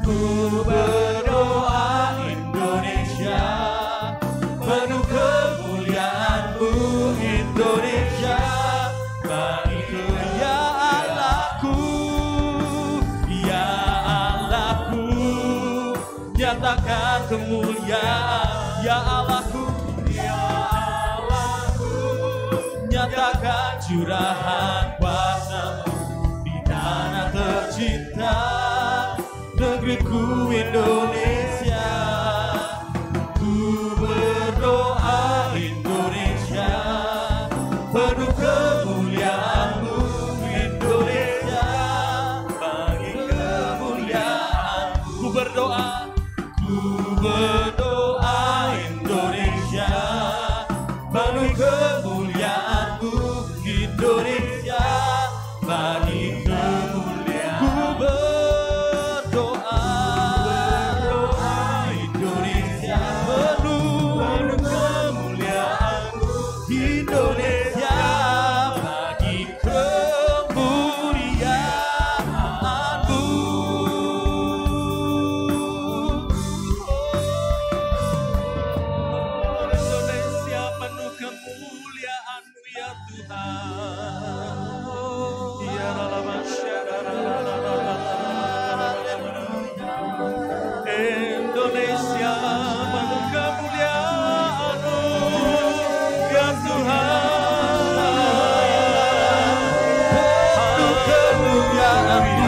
Ku berdoa Indonesia penuh kemuliaan-Mu Indonesia. Baikku ya Allahku, ya Allahku, nyatakan kemuliaan ya Allahku, ya Allahku, nyatakan curahan kuasa-Mu di tanah tercinta negeriku Indonesia. Ku berdoa Indonesia penuh kemuliaan-Mu Indonesia. Bagi kemuliaan ku berdoa Indonesia penuh kemuliaan-Mu Indonesia. Bagi kemuliaan ku berdoa Indonesia penuh kemuliaan-Mu Indonesia. Bagi kemuliaan-Mu Indonesia penuh kemuliaan-Mu ya Tuhan. Ya Indonesia penuh kemuliaan-Mu ya Tuhan. Penuh kemuliaan-Mu.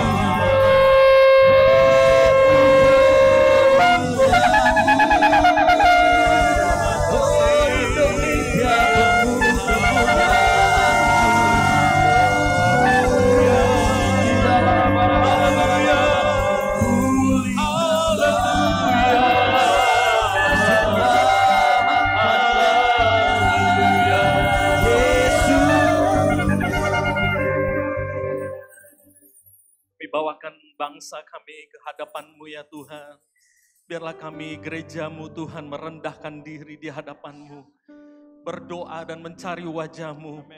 Bawakan bangsa kami ke hadapan-Mu ya Tuhan. Biarlah kami gereja-Mu Tuhan merendahkan diri di hadapan-Mu, berdoa dan mencari wajah-Mu.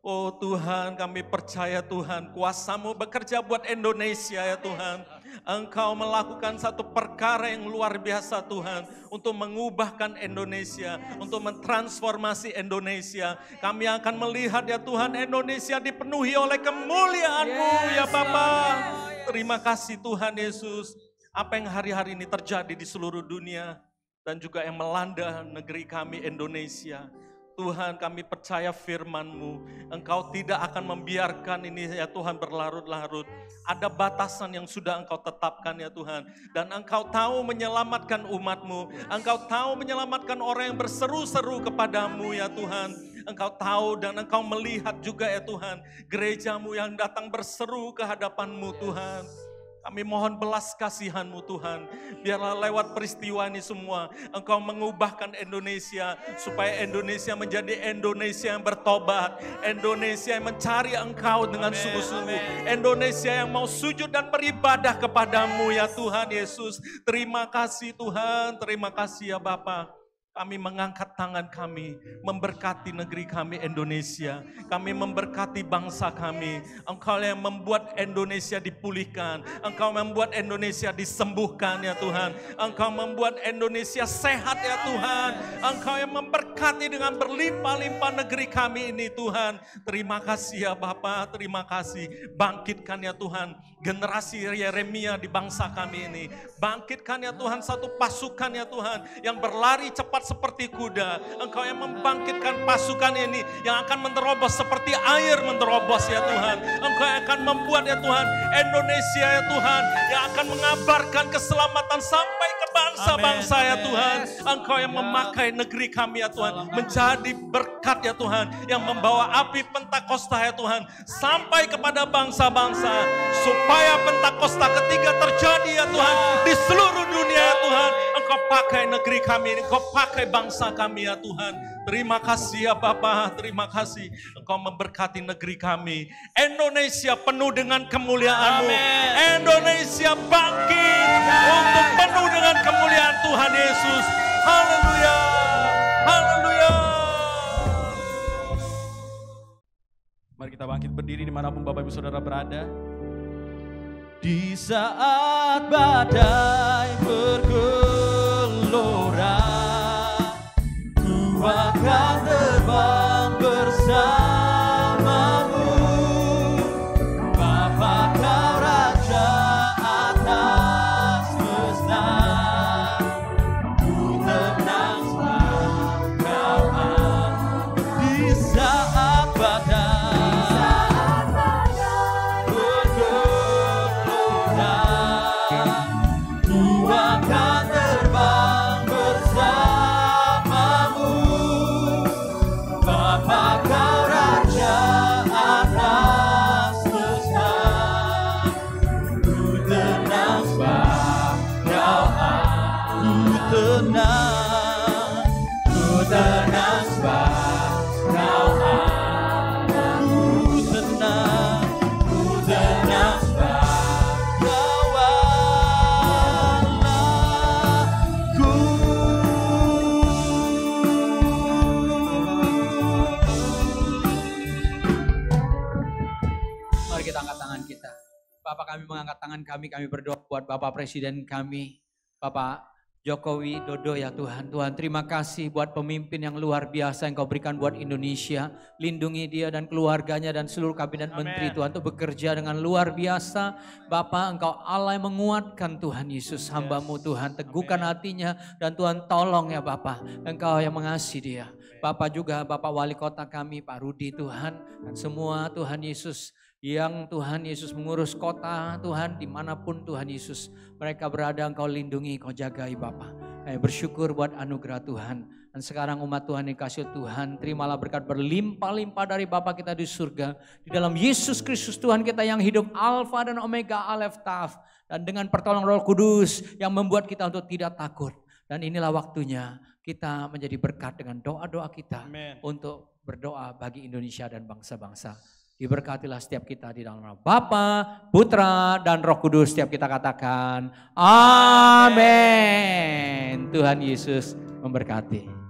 Oh Tuhan, kami percaya Tuhan, kuasa-Mu bekerja buat Indonesia ya Tuhan. Engkau melakukan satu perkara yang luar biasa Tuhan, untuk mengubahkan Indonesia, untuk mentransformasi Indonesia. Kami akan melihat ya Tuhan, Indonesia dipenuhi oleh kemuliaan-Mu ya Bapa. Terima kasih Tuhan Yesus. Apa yang hari-hari ini terjadi di seluruh dunia dan juga yang melanda negeri kami Indonesia.
Tuhan, kami percaya firman-Mu. Engkau tidak akan membiarkan ini ya Tuhan berlarut-larut. Ada batasan yang sudah Engkau tetapkan ya Tuhan. Dan Engkau tahu menyelamatkan umat-Mu. Engkau tahu menyelamatkan orang yang berseru-seru kepadamu ya Tuhan. Engkau tahu dan Engkau melihat juga ya Tuhan. Gereja-Mu yang datang berseru ke hadapan-Mu Tuhan. Kami mohon belas kasihan-Mu Tuhan. Biarlah lewat peristiwa ini semua Engkau mengubahkan Indonesia. Supaya Indonesia menjadi Indonesia yang bertobat. Indonesia yang mencari Engkau dengan sungguh-sungguh. Indonesia yang mau sujud dan beribadah kepadamu ya Tuhan Yesus. Terima kasih Tuhan, terima kasih ya Bapa. Kami mengangkat tangan kami, memberkati negeri kami Indonesia. Kami memberkati bangsa kami. Engkau yang membuat Indonesia dipulihkan. Engkau membuat Indonesia disembuhkan ya Tuhan. Engkau membuat Indonesia sehat ya Tuhan. Engkau yang memberkati dengan berlimpah-limpah negeri kami ini Tuhan. Terima kasih ya Bapa, terima kasih. Bangkitkan ya Tuhan generasi Yeremia di bangsa kami ini. Bangkitkan ya Tuhan satu pasukan ya Tuhan yang berlari cepat seperti kuda. Engkau yang membangkitkan pasukan ini yang akan menerobos seperti air menerobos ya Tuhan. Engkau yang akan membuat ya Tuhan Indonesia ya Tuhan yang akan mengabarkan keselamatan sampai ke bangsa-bangsa ya Tuhan. Engkau yang memakai negeri kami ya Tuhan menjadi berkat ya Tuhan yang membawa api Pentakosta ya Tuhan sampai kepada bangsa-bangsa supaya Pentakosta ketiga terjadi ya Tuhan di seluruh dunia ya Tuhan. Engkau pakai negeri kami ini, Engkau pakai bangsa kami ya Tuhan. Terima kasih ya Bapa, terima kasih. Engkau memberkati negeri kami. Indonesia penuh dengan kemuliaan-Mu. Indonesia bangkit untuk penuh dengan kemuliaan Tuhan Yesus. Haleluya, haleluya.
Mari kita bangkit berdiri dimanapun Bapak Ibu Saudara berada. Di saat badai bergelora, ku akan terbang bersamamu. Bapa Kau Raja atas semesta, ku tenang sebab Kau ada. Di saat badai
Bapak kami mengangkat tangan kami berdoa buat Bapak Presiden kami, Bapak Jokowi Dodo ya Tuhan. Tuhan terima kasih buat pemimpin yang luar biasa yang Kau berikan buat Indonesia. Lindungi dia dan keluarganya dan seluruh kabinet menteri Tuhan untuk bekerja dengan luar biasa. Bapak Engkau Allah yang menguatkan Tuhan Yesus hamba-Mu Tuhan. Teguhkan hatinya dan Tuhan tolong ya Bapak. Engkau yang mengasihi dia. Bapak juga Bapak Wali Kota kami Pak Rudi Tuhan. Dan semua Tuhan Yesus yang Tuhan Yesus mengurus kota Tuhan dimanapun Tuhan Yesus mereka berada Engkau lindungi, Kau jagai Bapa. Kami bersyukur buat anugerah Tuhan. Dan sekarang umat Tuhan dikasih Tuhan, terimalah berkat berlimpah-limpah dari Bapa kita di surga. Di dalam Yesus Kristus Tuhan kita yang hidup Alfa dan Omega, Alef Taf. Dan dengan pertolongan Roh Kudus yang membuat kita untuk tidak takut. Dan inilah waktunya kita menjadi berkat dengan doa-doa kita. Amen. Untuk berdoa bagi Indonesia dan bangsa-bangsa. Diberkatilah setiap kita di dalam nama Bapa, Putra, dan Roh Kudus. Setiap kita katakan, amin. Tuhan Yesus memberkati.